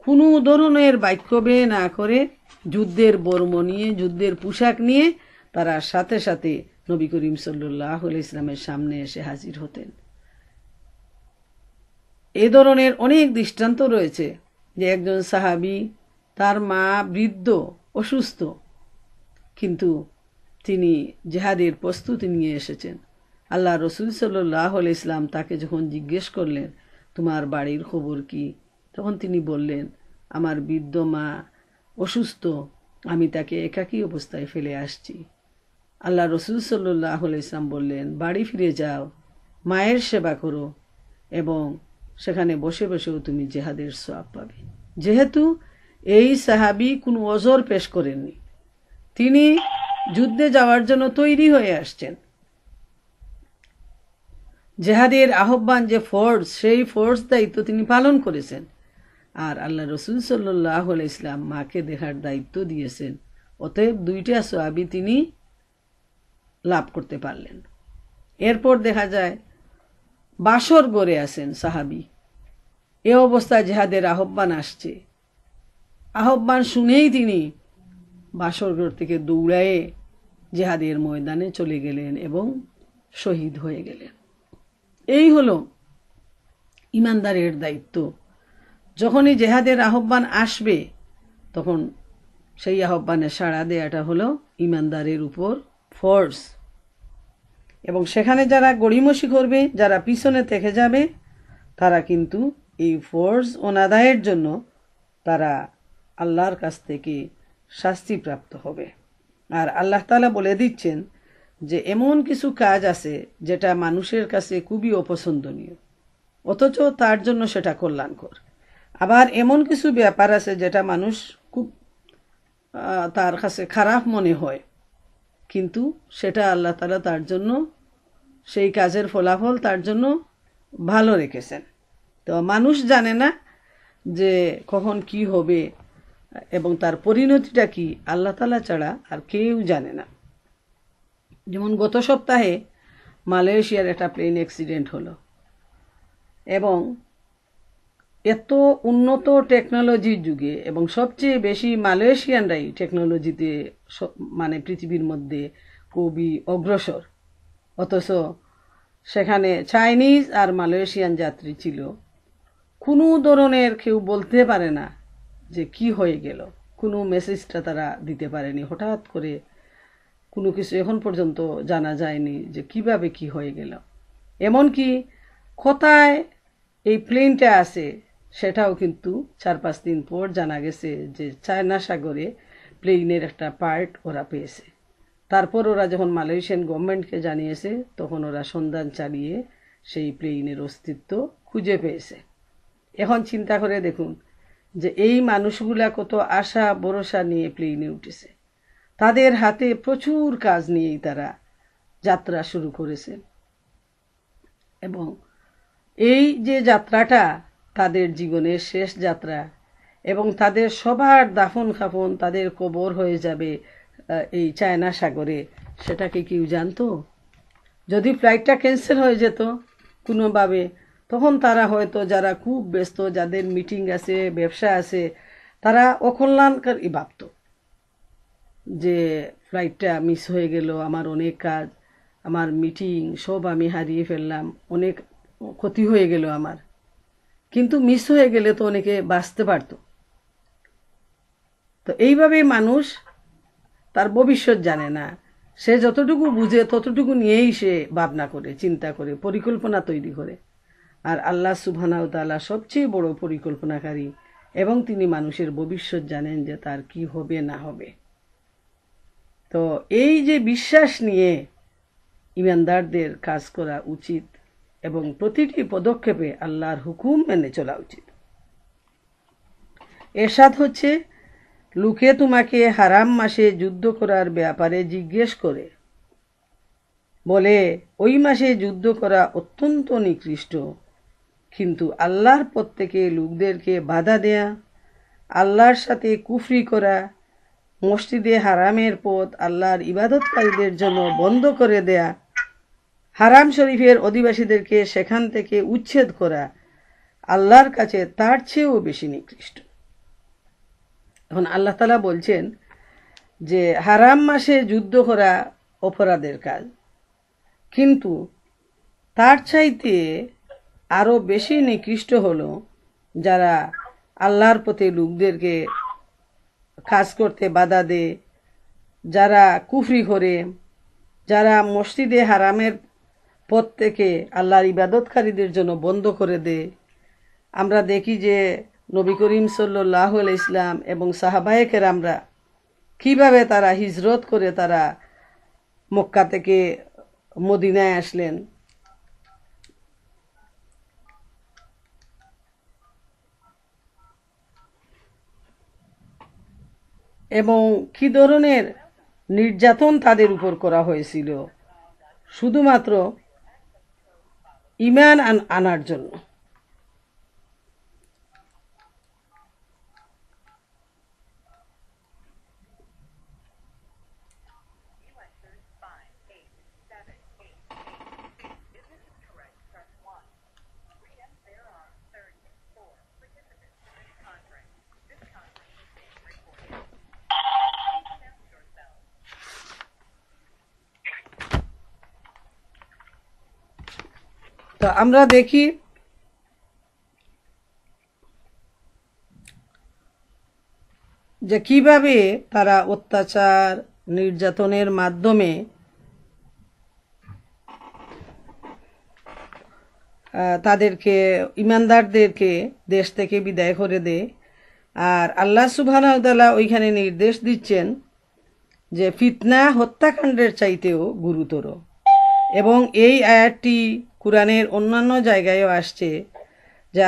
কোনো ধরনের বাক্য ব্যয় না করে যুদ্ধের বর্ম নিয়ে, যুদ্ধের পোশাক নিয়ে তারা সাথে সাথে নবী করিম সাল্লাল্লাহু আলাইহি ওয়াসাল্লামের সামনে এসে হাজির হতেন। এ ধরনের অনেক দৃষ্টান্ত রয়েছে যে একজন সাহাবী, তার মা বৃদ্ধ, অসুস্থ, কিন্তু তিনি জেহাদের প্রস্তুতি নিয়ে এসেছেন। আল্লাহ রসুল সাল্লাল্লাহু আলাইহি ওয়াসাল্লাম তাকে যখন জিজ্ঞেস করলেন তোমার বাড়ির খবর কি, তখন তিনি বললেন আমার বৃদ্ধ মা অসুস্থ, আমি তাকে একাকী অবস্থায় ফেলে আসছি। আল্লাহ রসুল সাল্লাল্লাহু আলাইহি ওয়াসাল্লাম বললেন বাড়ি ফিরে যাও, মায়ের সেবা করো এবং সেখানে বসে বসেও তুমি জেহাদের সওয়াব পাবে। যেহেতু এই সাহাবী কোনো ওজর পেশ করেননি, তিনি যুদ্ধে যাওয়ার জন্য তৈরি হয়ে আসছেন। জেহাদের আহ্বান যে ফরজ, সেই ফরজ দায়িত্ব তিনি পালন করেছেন। আর আল্লাহ রসুল সাল্লাল্লাহু আলাইহি ওয়াসাল্লাম মাকে দেখার দায়িত্ব দিয়েছেন। অতএব দুইটা সওয়াবই তিনি লাভ করতে পারলেন। এরপর দেখা যায় বাসর গড়ে আছেন সাহাবী, এ অবস্থায় জেহাদের আহ্বান আসছে। আহ্বান শুনেই তিনি বাসর ঘর থেকে দৌড়ায়ে জেহাদের ময়দানে চলে গেলেন এবং শহীদ হয়ে গেলেন। এই হলো ঈমানদারের দায়িত্ব। যখনই জেহাদের আহ্বান আসবে তখন সেই আহ্বানে সাড়া দেওয়াটা হলো ঈমানদারের উপর ফরজ। এবং সেখানে যারা গড়িমসি করবে, যারা পিছনে থেকে যাবে, তারা কিন্তু এই ফরজ অনাদায়ের জন্য তারা আল্লাহর কাছ থেকে শাস্তিপ্রাপ্ত হবে। আর আল্লাহ তাআলা বলে দিচ্ছেন যে এমন কিছু কাজ আছে যেটা মানুষের কাছে খুবই অপছন্দনীয় অথচ তার জন্য সেটা কল্যাণকর। আবার এমন কিছু ব্যাপার আছে যেটা মানুষ খুব তার কাছে খারাপ মনে হয়, কিন্তু সেটা আল্লাহ তাআলা তার জন্য সেই কাজের ফলাফল তার জন্য ভালো রেখেছেন। তো মানুষ জানে না যে কখন কি হবে এবং তার পরিণতিটা কি, আল্লাহ তাআলা ছাড়া আর কেউ জানে না। যেমন গত সপ্তাহে মালয়েশিয়ার একটা প্লেন অ্যাক্সিডেন্ট হলো এবং এত উন্নত টেকনোলজির যুগে এবং সবচেয়ে বেশি মালয়েশিয়ানরাই টেকনোলজিতে মানে পৃথিবীর মধ্যে খুবই অগ্রসর, অথচ সেখানে চাইনিজ আর মালয়েশিয়ান যাত্রী ছিল। কোনো ধরনের কেউ বলতে পারে না যে কি হয়ে গেল, কোনো মেসেজটা তারা দিতে পারেনি। হঠাৎ করে কোনো কিছু এখন পর্যন্ত জানা যায়নি যে কিভাবে কি হয়ে গেল। এমনকি কোথায় এই প্লেনটা আছে সেটাও কিন্তু 4-5 দিন পর জানা গেছে যে চায়না সাগরে প্লেনের একটা পার্ট ওরা পেয়েছে। তারপর ওরা যখন মালয়েশিয়ান গভর্নমেন্টকে জানিয়েছে তখন ওরা সন্ধান চালিয়ে সেই প্লেনের অস্তিত্ব খুঁজে পেয়েছে। এখন চিন্তা করে দেখুন যে এই মানুষগুলা কত আশা ভরসা নিয়ে প্লেনে উঠেছে, তাদের হাতে প্রচুর কাজ নিয়েই তারা যাত্রা শুরু করেছে, এবং এই যে যাত্রাটা তাদের জীবনের শেষ যাত্রা, এবং তাদের সবার দাফন খাফন তাদের কবর হয়ে যাবে এই চায়না সাগরে, সেটাকে কেউ জানতো? যদি ফ্লাইটটা ক্যান্সেল হয়ে যেত কোনোভাবে, তখন তারা হয়তো যারা খুব ব্যস্ত, যাদের মিটিং আছে, ব্যবসা আছে, তারা অকল্যাণকারী ভাবত যে ফ্লাইটটা মিস হয়ে গেল, আমার অনেক কাজ, আমার মিটিং সব আমি হারিয়ে ফেললাম, অনেক ক্ষতি হয়ে গেল আমার। কিন্তু মিস হয়ে গেলে তো অনেকে বাঁচতে পারত। তো এইভাবেই মানুষ তার ভবিষ্যৎ জানে না, সে যতটুকু বুঝে ততটুকু নিয়েই সে ভাবনা করে, চিন্তা করে, পরিকল্পনা তৈরি করে। আর আল্লাহ সুবহানাহু ওয়া তাআলা সবচেয়ে বড় পরিকল্পনাকারী, এবং তিনি মানুষের ভবিষ্যৎ জানেন যে তার কি হবে না হবে। তো এই যে বিশ্বাস নিয়ে ইমানদারদের কাজ করা উচিত, এবং প্রতিটি পদক্ষেপে আল্লাহর হুকুম মেনে চলা উচিত। এরশাদ হচ্ছে, লোকে তোমাকে হারাম মাসে যুদ্ধ করার ব্যাপারে জিজ্ঞেস করে, বলে ওই মাসে যুদ্ধ করা অত্যন্ত নিকৃষ্ট, কিন্তু আল্লাহর পথ থেকে লোকদেরকে বাধা দেয়া, আল্লাহর সাথে কুফরি করা, মসজিদে হারামের পথ আল্লাহর ইবাদতকারীদের জন্য বন্ধ করে দেয়া, হারাম শরীফের অধিবাসীদেরকে সেখান থেকে উচ্ছেদ করা আল্লাহর কাছে তার চেয়েও বেশি নিকৃষ্ট। এখন আল্লাহ তাআলা বলছেন যে হারাম মাসে যুদ্ধ করা অপরাধের কাজ, কিন্তু তার চাইতে আরো বেশি নিকৃষ্ট হলো যারা আল্লাহর পথে লোকদেরকে কাজ করতে বাধা দেয়, যারা কুফরি করে, যারা মসজিদে হারামের পথ থেকে আল্লাহর ইবাদতকারীদের জন্য বন্ধ করে দেয়। আমরা দেখি যে নবী করিম সাল্লাল্লাহু আলাইহি ইসলাম এবং সাহাবায়ে কেরামরা কিভাবে তারা হিজরত করে তারা মক্কা থেকে মদিনায় আসলেন, এবং কি ধরনের নির্যাতন তাদের উপর করা হয়েছিল শুধুমাত্র ঈমান আনার জন্য। তো আমরা দেখি যে কিভাবে তারা অত্যাচার নির্যাতনের মাধ্যমে তাদেরকে ইমানদারদেরকে দেশ থেকে বিদায় করে দেয়। আর আল্লাহ সুবহানাহু ওয়া তাআলা ওইখানে নির্দেশ দিচ্ছেন যে ফিতনা হত্যাকাণ্ডের চাইতেও গুরুতর, এবং এই আয়াতটি কুরআনের অন্যান্য জায়গায়ও আসছে যে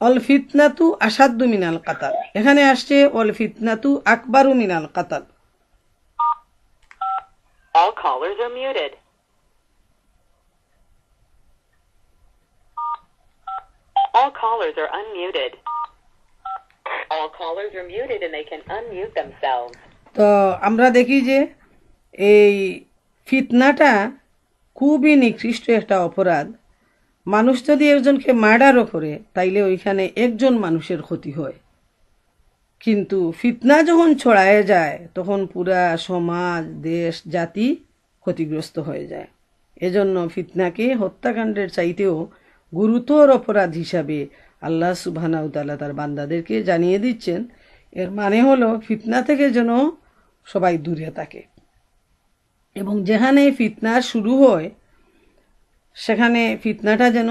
অল ফিতনাতু আসাদ্দু মিনাল কাতাল, এখানে আসছে অল ফিতনাতু আকবারু মিনাল কাতাল। All callers are muted. All callers are unmuted. All callers are muted and they can unmute themselves. তো আমরা দেখি যে এই ফিতনাটা খুবই নিকৃষ্ট একটা অপরাধ। মানুষ যদি একজনকে মার্ডারও করে তাইলে ওইখানে একজন মানুষের ক্ষতি হয়, কিন্তু ফিতনা যখন ছড়ায় যায় তখন পুরা সমাজ, দেশ, জাতি ক্ষতিগ্রস্ত হয়ে যায়। এজন্য ফিতনাকে হত্যাকাণ্ডের চাইতেও গুরুতর অপরাধ হিসাবে আল্লাহ সুবহানাহু ওয়া তাআলা তার বান্দাদেরকে জানিয়ে দিচ্ছেন। এর মানে হলো ফিতনা থেকে যেন সবাই দূরে থাকে, এবং যেখানে ফিতনা শুরু হয় সেখানে ফিতনাটা যেন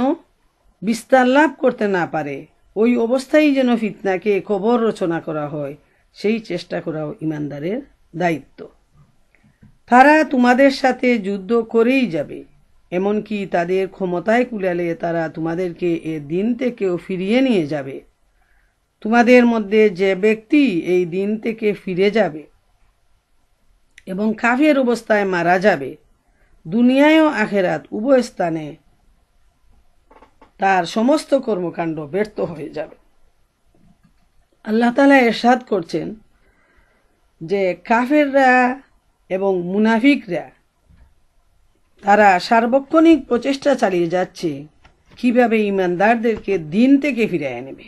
বিস্তার লাভ করতে না পারে, ওই অবস্থায় যেন ফিতনাকে কবর রচনা করা হয়, সেই চেষ্টা করাও ইমানদারের দায়িত্ব। তারা তোমাদের সাথে যুদ্ধ করেই যাবে, এমনকি তাদের ক্ষমতায় কুলালে তারা তোমাদেরকে এ দিন থেকেও ফিরিয়ে নিয়ে যাবে। তোমাদের মধ্যে যে ব্যক্তি এই দিন থেকে ফিরে যাবে এবং কাফের অবস্থায় মারা যাবে, দুনিয়ায় ও আখেরাত উভয় স্থানে তার সমস্ত কর্মকাণ্ড ব্যর্থ হয়ে যাবে। আল্লাহ তাআলা ইরশাদ করছেন যে কাফেররা এবং মুনাফিকরা তারা সার্বক্ষণিক প্রচেষ্টা চালিয়ে যাচ্ছে কিভাবে ইমানদারদেরকে দিন থেকে ফিরিয়ে নেবে,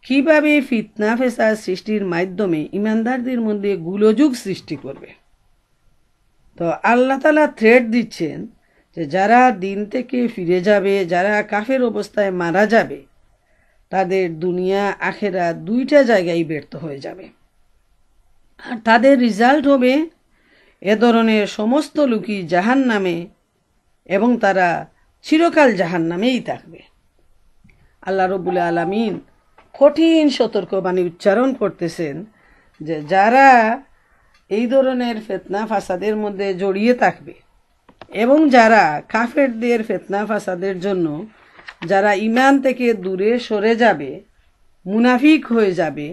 কিভাবে ফিতনা ফেসাদ সৃষ্টির মাধ্যমে ইমানদারদের মধ্যে গোলযোগ সৃষ্টি করবে। তো আল্লাহ তাআলা থ্রেট দিচ্ছেন যে যারা দিন থেকে ফিরে যাবে, যারা কাফের অবস্থায় মারা যাবে, তাদের দুনিয়া আখেরাত দুইটা জায়গায় ব্যর্থ হয়ে যাবে, আর তাদের রেজাল্ট হবে এ ধরনের সমস্ত লোকই জাহান্নামে, এবং তারা চিরকাল জাহান্নামেই থাকবে। আল্লাহ রাব্বুল আলামিন কঠিন সতর্কবাণী উচ্চারণ করতেছেন যে যারা এই ধরনের ফিতনা ফাসাদের মধ্যে জড়িয়ে থাকবে এবং যারা কাফেরদের ফিতনা ফাসাদের জন্য যারা ঈমান থেকে দূরে সরে যাবে, মুনাফিক হয়ে যাবে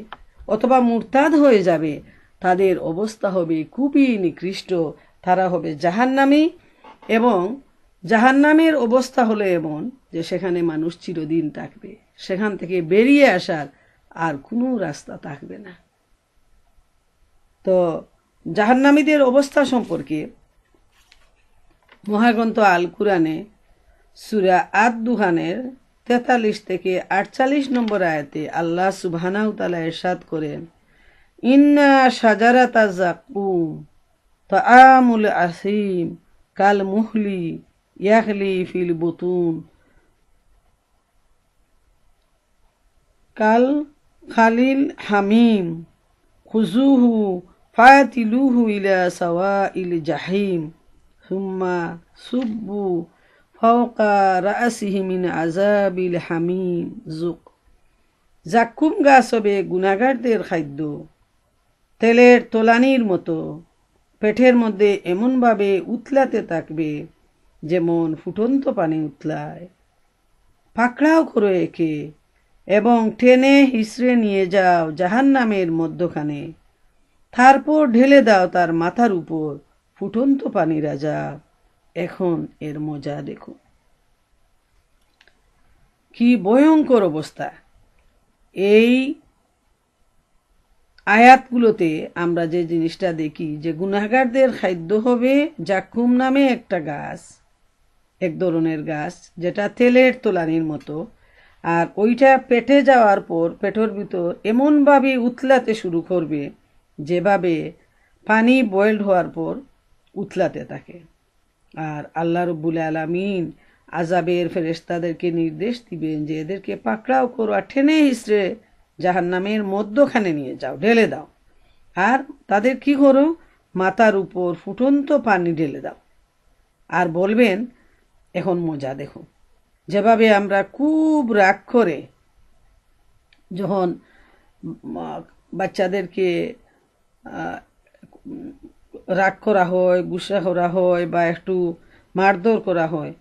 অথবা মুরতাদ হয়ে যাবে, তাদের অবস্থা হবে খুবই নিকৃষ্ট, তারা হবে জাহান্নামী, এবং জাহান্নামের অবস্থা হলো এমন যে সেখানে মানুষ চিরদিন থাকবে, সেখান থেকে বেরিয়ে আসার আর কোনো রাস্তা থাকবে না। তো জাহান্নামীদের অবস্থা সম্পর্কে মহাগ্রন্থ আল কুরআনে সূরা আদ-দুহানের 43 থেকে 48 নম্বর আয়াতে আল্লাহ সুবহানাহু ওয়া তাআলা ইরশাদ করেন, ইন্না শাজারাতা যাকুম তাআমুল আসিম কাল মুহলি ইয়াগলি ফিল বুতুন কাল খালিল হামিম খুজুহু ফাতিলুহু ইলা সাওয়াইল জাহিম সুম্মা সুব্বু ফাওকা রাসিহি মিন আযাবিল হামিম যুক। জাক্কুম গাছ হবে গুনাহগারদের খাদ্য, তেলের তোলানির মতো পেটের মধ্যে এমনভাবে উতলাতে থাকবে যেমন ফুটন্ত পানি উতলায়। পাকড়াও করো একে এবং টেনে হিসড়ে নিয়ে যাও জাহান্নামের মধ্যখানে, তারপর ঢেলে দাও তার মাথার উপর ফুটন্ত পানি রাজা। এখন এর মজা দেখো। কি ভয়ঙ্কর অবস্থা! এই আয়াতগুলোতে আমরা যে জিনিসটা দেখি যে গুনাহগারদের খাদ্য হবে জাক্কুম নামে একটা গাছ, এক ধরনের গাছ যেটা তেলের তোলানির মতো, আর ওইটা পেটে যাওয়ার পর পেটের ভিতর এমনভাবে উতলাতে শুরু করবে যেভাবে পানি বয়েলড হওয়ার পর উতলাতে থাকে। আর আল্লাহ রাব্বুল আলামিন আযাবের ফেরেশতাদেরকে নির্দেশ দিবেন যে এদেরকে পাকড়াও করো আর টেনে হিসড়ে জাহান্নামের মধ্যখানে নিয়ে যাও, ঢেলে দাও, আর তাদের কি করো, মাথার উপর ফুটন্ত পানি ঢেলে দাও, আর বলবেন এখন মজা দেখো। যেভাবে আমরা খুব রাগ করে যখন বাচ্চাদেরকে রাগ করা হয়, গুসা করা হয় বা একটু মারধর করা হয়,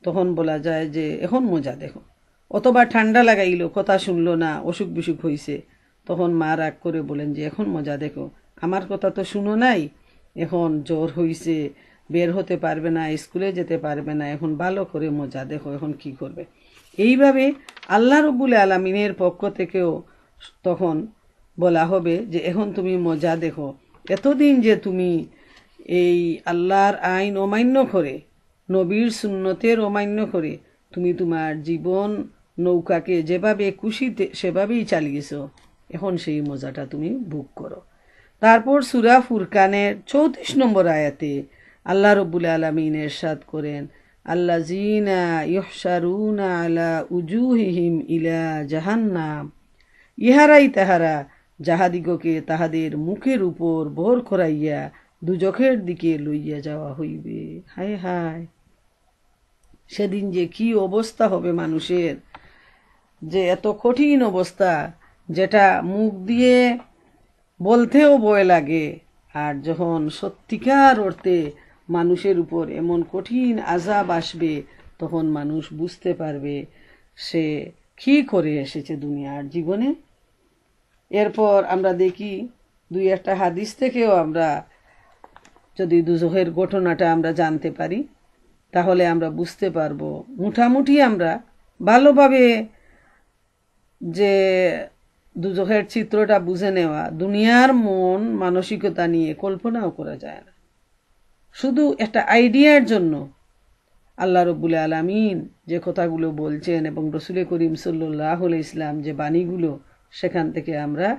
তখন বলা যায় যে এখন মজা দেখো। অথবা ঠান্ডা লাগাইলো, কথা শুনলো না, অসুখ বিসুখ হয়েছে, তখন মা রাগ করে বলেন যে এখন মজা দেখো, আমার কথা তো শুনো নাই, এখন জ্বর হয়েছে, বের হতে পারবে না, স্কুলে যেতে পারবে না, এখন ভালো করে মজা দেখো, এখন কি করবে। এইভাবে আল্লাহ রাব্বুল আলামিনের পক্ষ থেকেও তখন বলা হবে যে এখন তুমি মজা দেখো। এতদিন যে তুমি এই আল্লাহর আইন অমান্য করে, নবীর সুন্নতের অমান্য করে তুমি তোমার জীবন নৌকাকে যেভাবে খুশিতে সেভাবেই চালিয়েছো, এখন সেই মজাটা তুমি ভোগ করো। তারপর সূরা ফুরকানের 34 নম্বর আয়াতে আল্লাহ রাব্বুল আলামিন ইরশাদ করেন, আল্লাযীনা ইহশারুনা আলা উজুহিহিম ইলা জাহান্নাম, ইহারাই তাহারা যাহাদিগকে তাহাদের মুখের উপর ভর করাইয়া দুজখের দিকে লইয়া যাওয়া হইবে। হায় হায়, সেদিন যে কি অবস্থা হবে মানুষের, যে এত কঠিন অবস্থা যেটা মুখ দিয়ে বলতেও ভয় লাগে। আর যখন সত্যিকার অর্থে মানুষের উপর এমন কঠিন আযাব আসবে, তখন মানুষ বুঝতে পারবে সে কি করে এসেছে দুনিয়ার জীবনে। এরপর আমরা দেখি দুই একটা হাদিস থেকেও আমরা যদি দুজখের ঘটনাটা আমরা জানতে পারি, তাহলে আমরা বুঝতে পারবো, মোটামুটি আমরা ভালোভাবে যে দুজখের চিত্রটা বুঝে নেওয়া দুনিয়ার মন মানসিকতা নিয়ে কল্পনাও করা যায় না। শুধু একটা আইডিয়ার জন্য আল্লাহ রব্বুল আলামিন যে কথাগুলো বলছেন এবং রসুল করিম সাল্লাল্লাহু আলাইহি ওয়াসাল্লাম যে বাণীগুলো, সেখান থেকে আমরা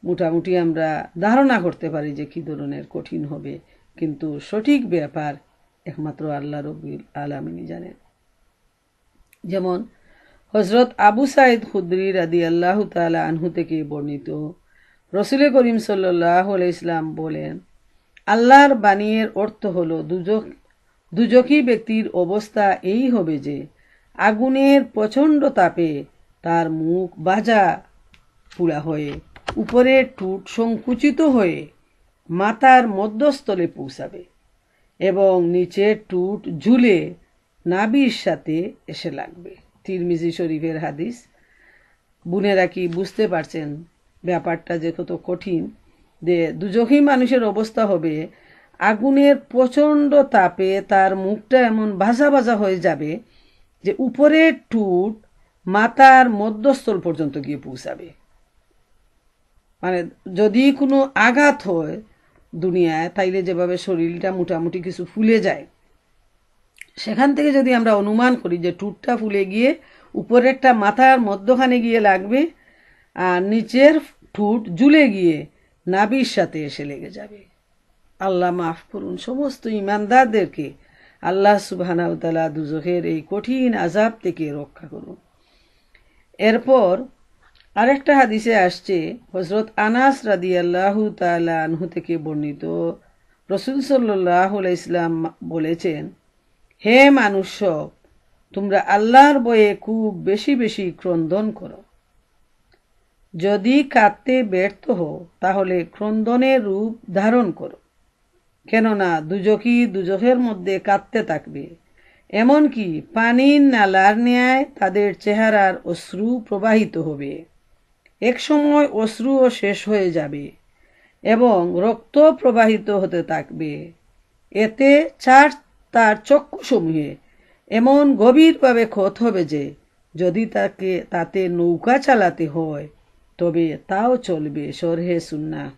মোটামুটি আমরা ধারণা করতে পারি যে কি ধরনের কঠিন হবে, কিন্তু সঠিক ব্যাপার একমাত্র আল্লাহ রব্বুল আলামিনই জানেন। যেমন হযরত আবু সাঈদ খুদরি রাদিয়াল্লাহু তাআলা আনহু থেকে বর্ণিত, রসুল করিম সাল্লাল্লাহু আলাইহি ওয়াসাল্লাম বলেন, আল্লাহর বাণীর অর্থ হলো দুজখী ব্যক্তির অবস্থা এই হবে যে আগুনের প্রচণ্ড তাপে তার মুখ ভাজা পুড়া হয়ে উপরের ঠোঁট সংকুচিত হয়ে মাথার মধ্যস্থলে পৌঁছাবে এবং নিচের ঠোঁট ঝুলে নাভির সাথে এসে লাগবে। তিরমিজি শরীফের হাদিস। বোনেরা কি বুঝতে পারছেন ব্যাপারটা যে কত কঠিন? যে দুজখী মানুষের অবস্থা হবে আগুনের প্রচণ্ড তাপে তার মুখটা এমন ভাজা ভাজা হয়ে যাবে যে উপরের ঠোঁট মাথার মধ্যস্থল পর্যন্ত গিয়ে পৌঁছাবে। মানে যদি কোনো আঘাত হয় দুনিয়ায়, তাইলে যেভাবে শরীরটা মোটামুটি কিছু ফুলে যায়, সেখান থেকে যদি আমরা অনুমান করি যে ঠোঁটটা ফুলে গিয়ে উপরেরটা মাথার মধ্যখানে গিয়ে লাগবে আর নিচের ঠোঁট ঝুলে গিয়ে নাভির সাথে এসে লেগে যাবে। আল্লাহ মাফ করুন সমস্ত ঈমানদারদেরকে। আল্লাহ সুবহানাহু ওয়া তাআলা দুজখের এই কঠিন আযাব থেকে রক্ষা করুন। এরপর আরেকটা হাদিসে আসছে, হযরত আনাস রাদিয়াল্লাহু তাআলা আনহু থেকে বর্ণিত, রাসূল সাল্লাল্লাহু আলাইহি ওয়াসাল্লাম বলেছেন, হে মানুষ সব, তোমরা আল্লাহর ভয়ে খুব বেশি বেশি ক্রন্দন করো। যদি কাঁদতে ব্যর্থ হও তাহলে ক্রন্দনের রূপ ধারণ করো, কেননা দুজখী দুজখের মধ্যে কাঁদতে থাকবে, এমনকি পানির নালার ন্যায় তাদের চেহারার অশ্রু প্রবাহিত হবে। এক সময় অশ্রুও শেষ হয়ে যাবে এবং রক্ত প্রবাহিত হতে থাকবে। এতে তার চক্ষুসমূহে এমন গভীরভাবে ক্ষত হবে যে যদি তাতে নৌকা চালাতে হয় তবে তাও চলবে। শরহে সুন্নাহ।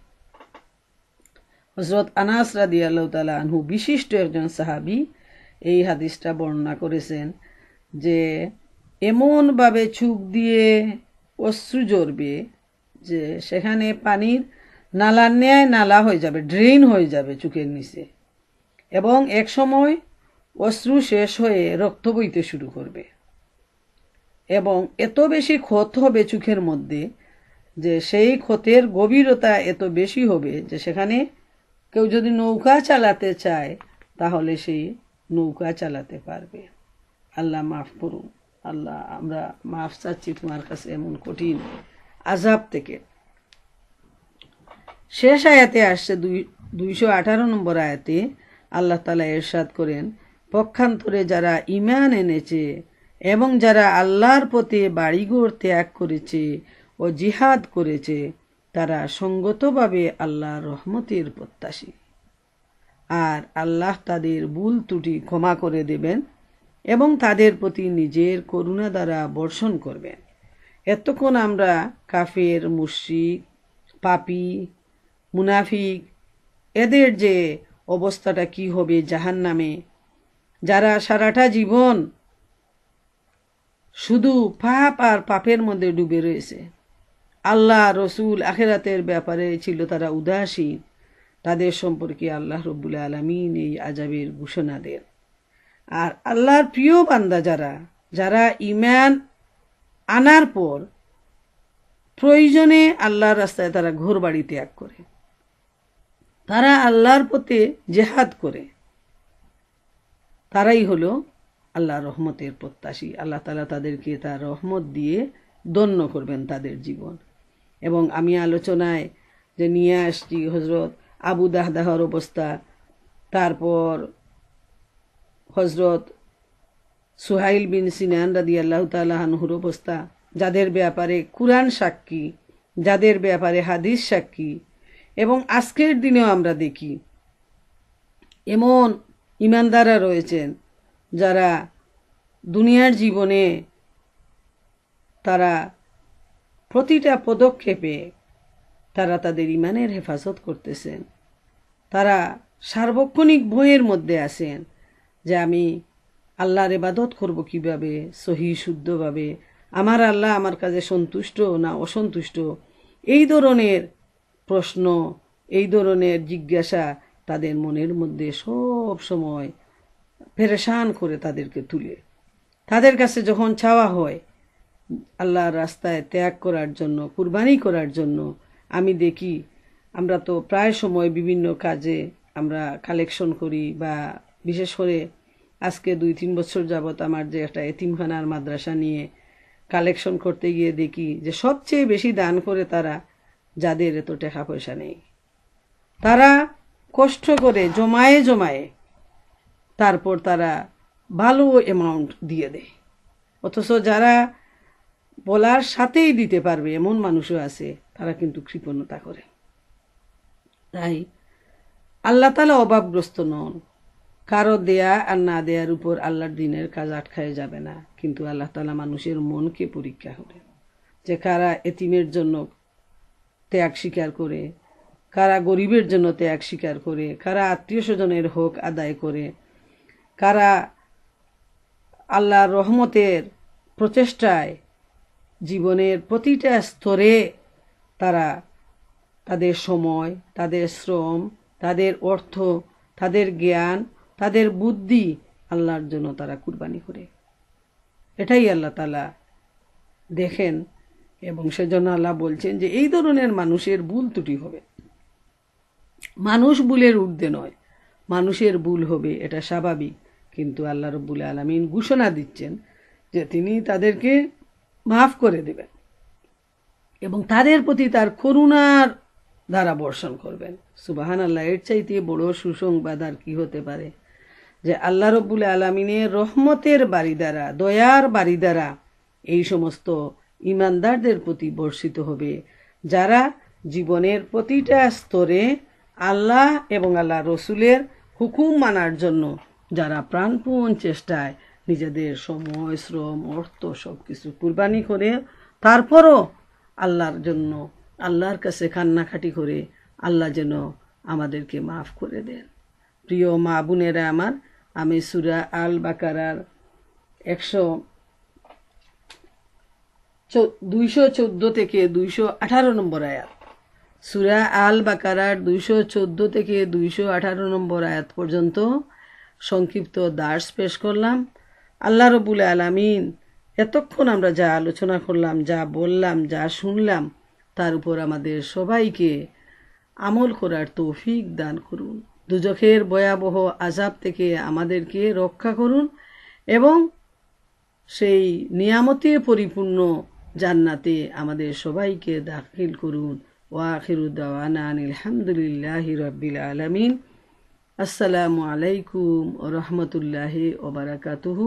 হযরত আনাস রাদিয়াল্লাহু তাআলা আনহু বিশিষ্ট একজন সাহাবী এই হাদিসটা বর্ণনা করেছেন যে এমনভাবে চোখ দিয়ে অশ্রু ঝরবে যে সেখানে পানির নালার ন্যায় নালা হয়ে যাবে, ড্রেন হয়ে যাবে চোখের নিচে, এবং এক সময় অশ্রু শেষ হয়ে রক্ত বইতে শুরু করবে এবং এত বেশি ক্ষত হবে চোখের মধ্যে যে সেই ক্ষতের গভীরতা এত বেশি হবে যে সেখানে কেউ যদি নৌকা চালাতে চায় তাহলে সেই নৌকা চালাতে পারবে। আল্লাহ মাফ করুন। আল্লাহ আমরা মাফ চাচ্ছি তোমার কাছে এমন কঠিন আযাব থেকে। শেষ আয়াতে আসছে 218 নম্বর আয়াতে আল্লাহ তাআলা ইরশাদ করেন, পক্ষান্তরে যারা ঈমান এনেছে এবং যারা আল্লাহর পথে বাড়িঘর ত্যাগ করেছে ও জিহাদ করেছে তারা সঙ্গতভাবে আল্লাহর রহমতের প্রত্যাশী, আর আল্লাহ তাদের ভুল ত্রুটি ক্ষমা করে দেবেন এবং তাদের প্রতি নিজের করুণা দ্বারা বর্ষণ করবেন। এতক্ষণ আমরা কাফের, মুশরিক, পাপী, মুনাফিক এদের যে অবস্থাটা কি হবে জাহান্নামে, যারা সারাটা জীবন শুধু পাপ আর পাপের মধ্যে ডুবে রয়েছে, আল্লাহ রসুল আখিরাতের ব্যাপারে ছিল তারা উদাসীন, তাদের সম্পর্কে আল্লাহ রব্বুল আলামিন এই আযাবের ঘোষণা দেন। আর আল্লাহর প্রিয় বান্দা যারা ঈমান আনার পর প্রয়োজনে আল্লাহর রাস্তায় তারা ঘর বাড়ি ত্যাগ করে, তারা আল্লাহর পথে জেহাদ করে, তারাই হলো আল্লাহ রহমতের প্রত্যাশী। আল্লাহ তাআলা তাদেরকে তার রহমত দিয়ে ধন্য করবেন তাদের জীবন। এবং আমি আলোচনায় যে নিয়ে আসছি হজরত আবু দাহদাহর অবস্থা, তারপর হজরত সুহাইল বিন সিনান রাদিয়াল্লাহু তাআলা আনহুর অবস্থা, যাদের ব্যাপারে কুরআন সাক্ষী, যাদের ব্যাপারে হাদিস সাক্ষী। এবং আজকের দিনেও আমরা দেখি এমন ইমানদাররা রয়েছেন যারা দুনিয়ার জীবনে তারা প্রতিটা পদক্ষেপে তারা তাদের ইমানের হেফাজত করতেছেন। তারা সার্বক্ষণিক ভয়ের মধ্যে আছেন যে আমি আল্লাহর ইবাদত করব কিভাবে, সহি শুদ্ধভাবে, আমার আল্লাহ আমার কাছে সন্তুষ্ট না অসন্তুষ্ট, এই ধরনের প্রশ্ন, এই ধরনের জিজ্ঞাসা তাদের মনের মধ্যে সব সময় পেরেশান করে তাদেরকে তুলে। তাদের কাছে যখন চাওয়া হয় আল্লাহর রাস্তায় ত্যাগ করার জন্য, কুরবানি করার জন্য, আমি দেখি আমরা তো প্রায় সময় বিভিন্ন কাজে আমরা কালেকশন করি, বা বিশেষ করে আজকে 2-3 বছর যাবত আমার যে একটা এতিমখানার মাদ্রাসা নিয়ে কালেকশন করতে গিয়ে দেখি যে সবচেয়ে বেশি দান করে তারা যাদের এত টাকা পয়সা নেই। তারা কষ্ট করে জমায়ে জমায়ে তারপর তারা ভালো অ্যামাউন্ট দিয়ে দেয়, অথচ যারা বলার সাথেই দিতে পারবে এমন মানুষও আছে, তারা কিন্তু কৃপণতা করে। তাই আল্লাহ তাআলা অভাবগ্রস্ত নন, কারো দেয়া আর না দেয়ার উপর আল্লাহর দিনের কাজ আটকায় যাবে না। কিন্তু আল্লাহ তাআলা মানুষের মনকে পরীক্ষা করেন, যে কারা এতিমের জন্য ত্যাগ স্বীকার করে, কারা গরিবের জন্য ত্যাগ স্বীকার করে, কারা আত্মীয় স্বজনের হক আদায় করে, কারা আল্লাহর রহমতের প্রচেষ্টায় জীবনের প্রতিটা স্তরে তারা তাদের সময়, তাদের শ্রম, তাদের অর্থ, তাদের জ্ঞান, তাদের বুদ্ধি আল্লাহর জন্য তারা কুরবানি করে। এটাই আল্লাহ তাআলা দেখেন, এবং সেজন্য আল্লাহ বলছেন যে এই ধরনের মানুষের ভুল ত্রুটি হবে। মানুষ ভুলের ঊর্ধ্বে নয়, মানুষের ভুল হবে, এটা স্বাভাবিক। কিন্তু আল্লাহ রাব্বুল আলামিন ঘোষণা দিচ্ছেন যে তিনি তাদেরকে মাফ করে দেবেন এবং তাদের প্রতি তার করুণার দ্বারা বর্ষণ করবেন। সুবহানাল্লাহ, এর চাইতে বড় সুসংবাদ আর কি হতে পারে, যে আল্লাহ রাব্বুল আলামিনের রহমতের বাড়ি দ্বারা, দয়ার বাড়ি দ্বারা এই সমস্ত ইমানদারদের প্রতি বর্ষিত হবে, যারা জীবনের প্রতিটা স্তরে আল্লাহ এবং আল্লাহ রসুলের হুকুম মানার জন্য যারা প্রাণপণ চেষ্টায় নিজেদের সময়, শ্রম, অর্থ সবকিছু কুরবানি করে, তারপরও আল্লাহর জন্য আল্লাহর কাছে কান্নাকাটি করে আল্লাহ যেন আমাদেরকে মাফ করে দেন। প্রিয় মা বোনেরা আমার, আমি সূরা আল বাকারার 214 থেকে 218 নম্বর আয়াত, সূরা আল বাকারার 214 থেকে 218 নম্বর আয়াত পর্যন্ত সংক্ষিপ্ত দার্স পেশ করলাম। আল্লাহ রাব্বুল আলামিন এতক্ষণ আমরা যা আলোচনা করলাম, যা বললাম, যা শুনলাম, তার উপর আমাদের সবাইকে আমল করার তৌফিক দান করুন। দুজখের ভয়াবহ আযাব থেকে আমাদেরকে রক্ষা করুন এবং সেই নিয়ামতে পরিপূর্ণ জান্নাতে আমাদের সবাইকে দাখিল করুন। ওয়া আখিরু দাওয়ানা আনিল হামদুলিল্লাহি রাব্বিল আলামিন। আসসালামু আলাইকুম ওয়া রাহমাতুল্লাহি ওয়া বারাকাতুহু।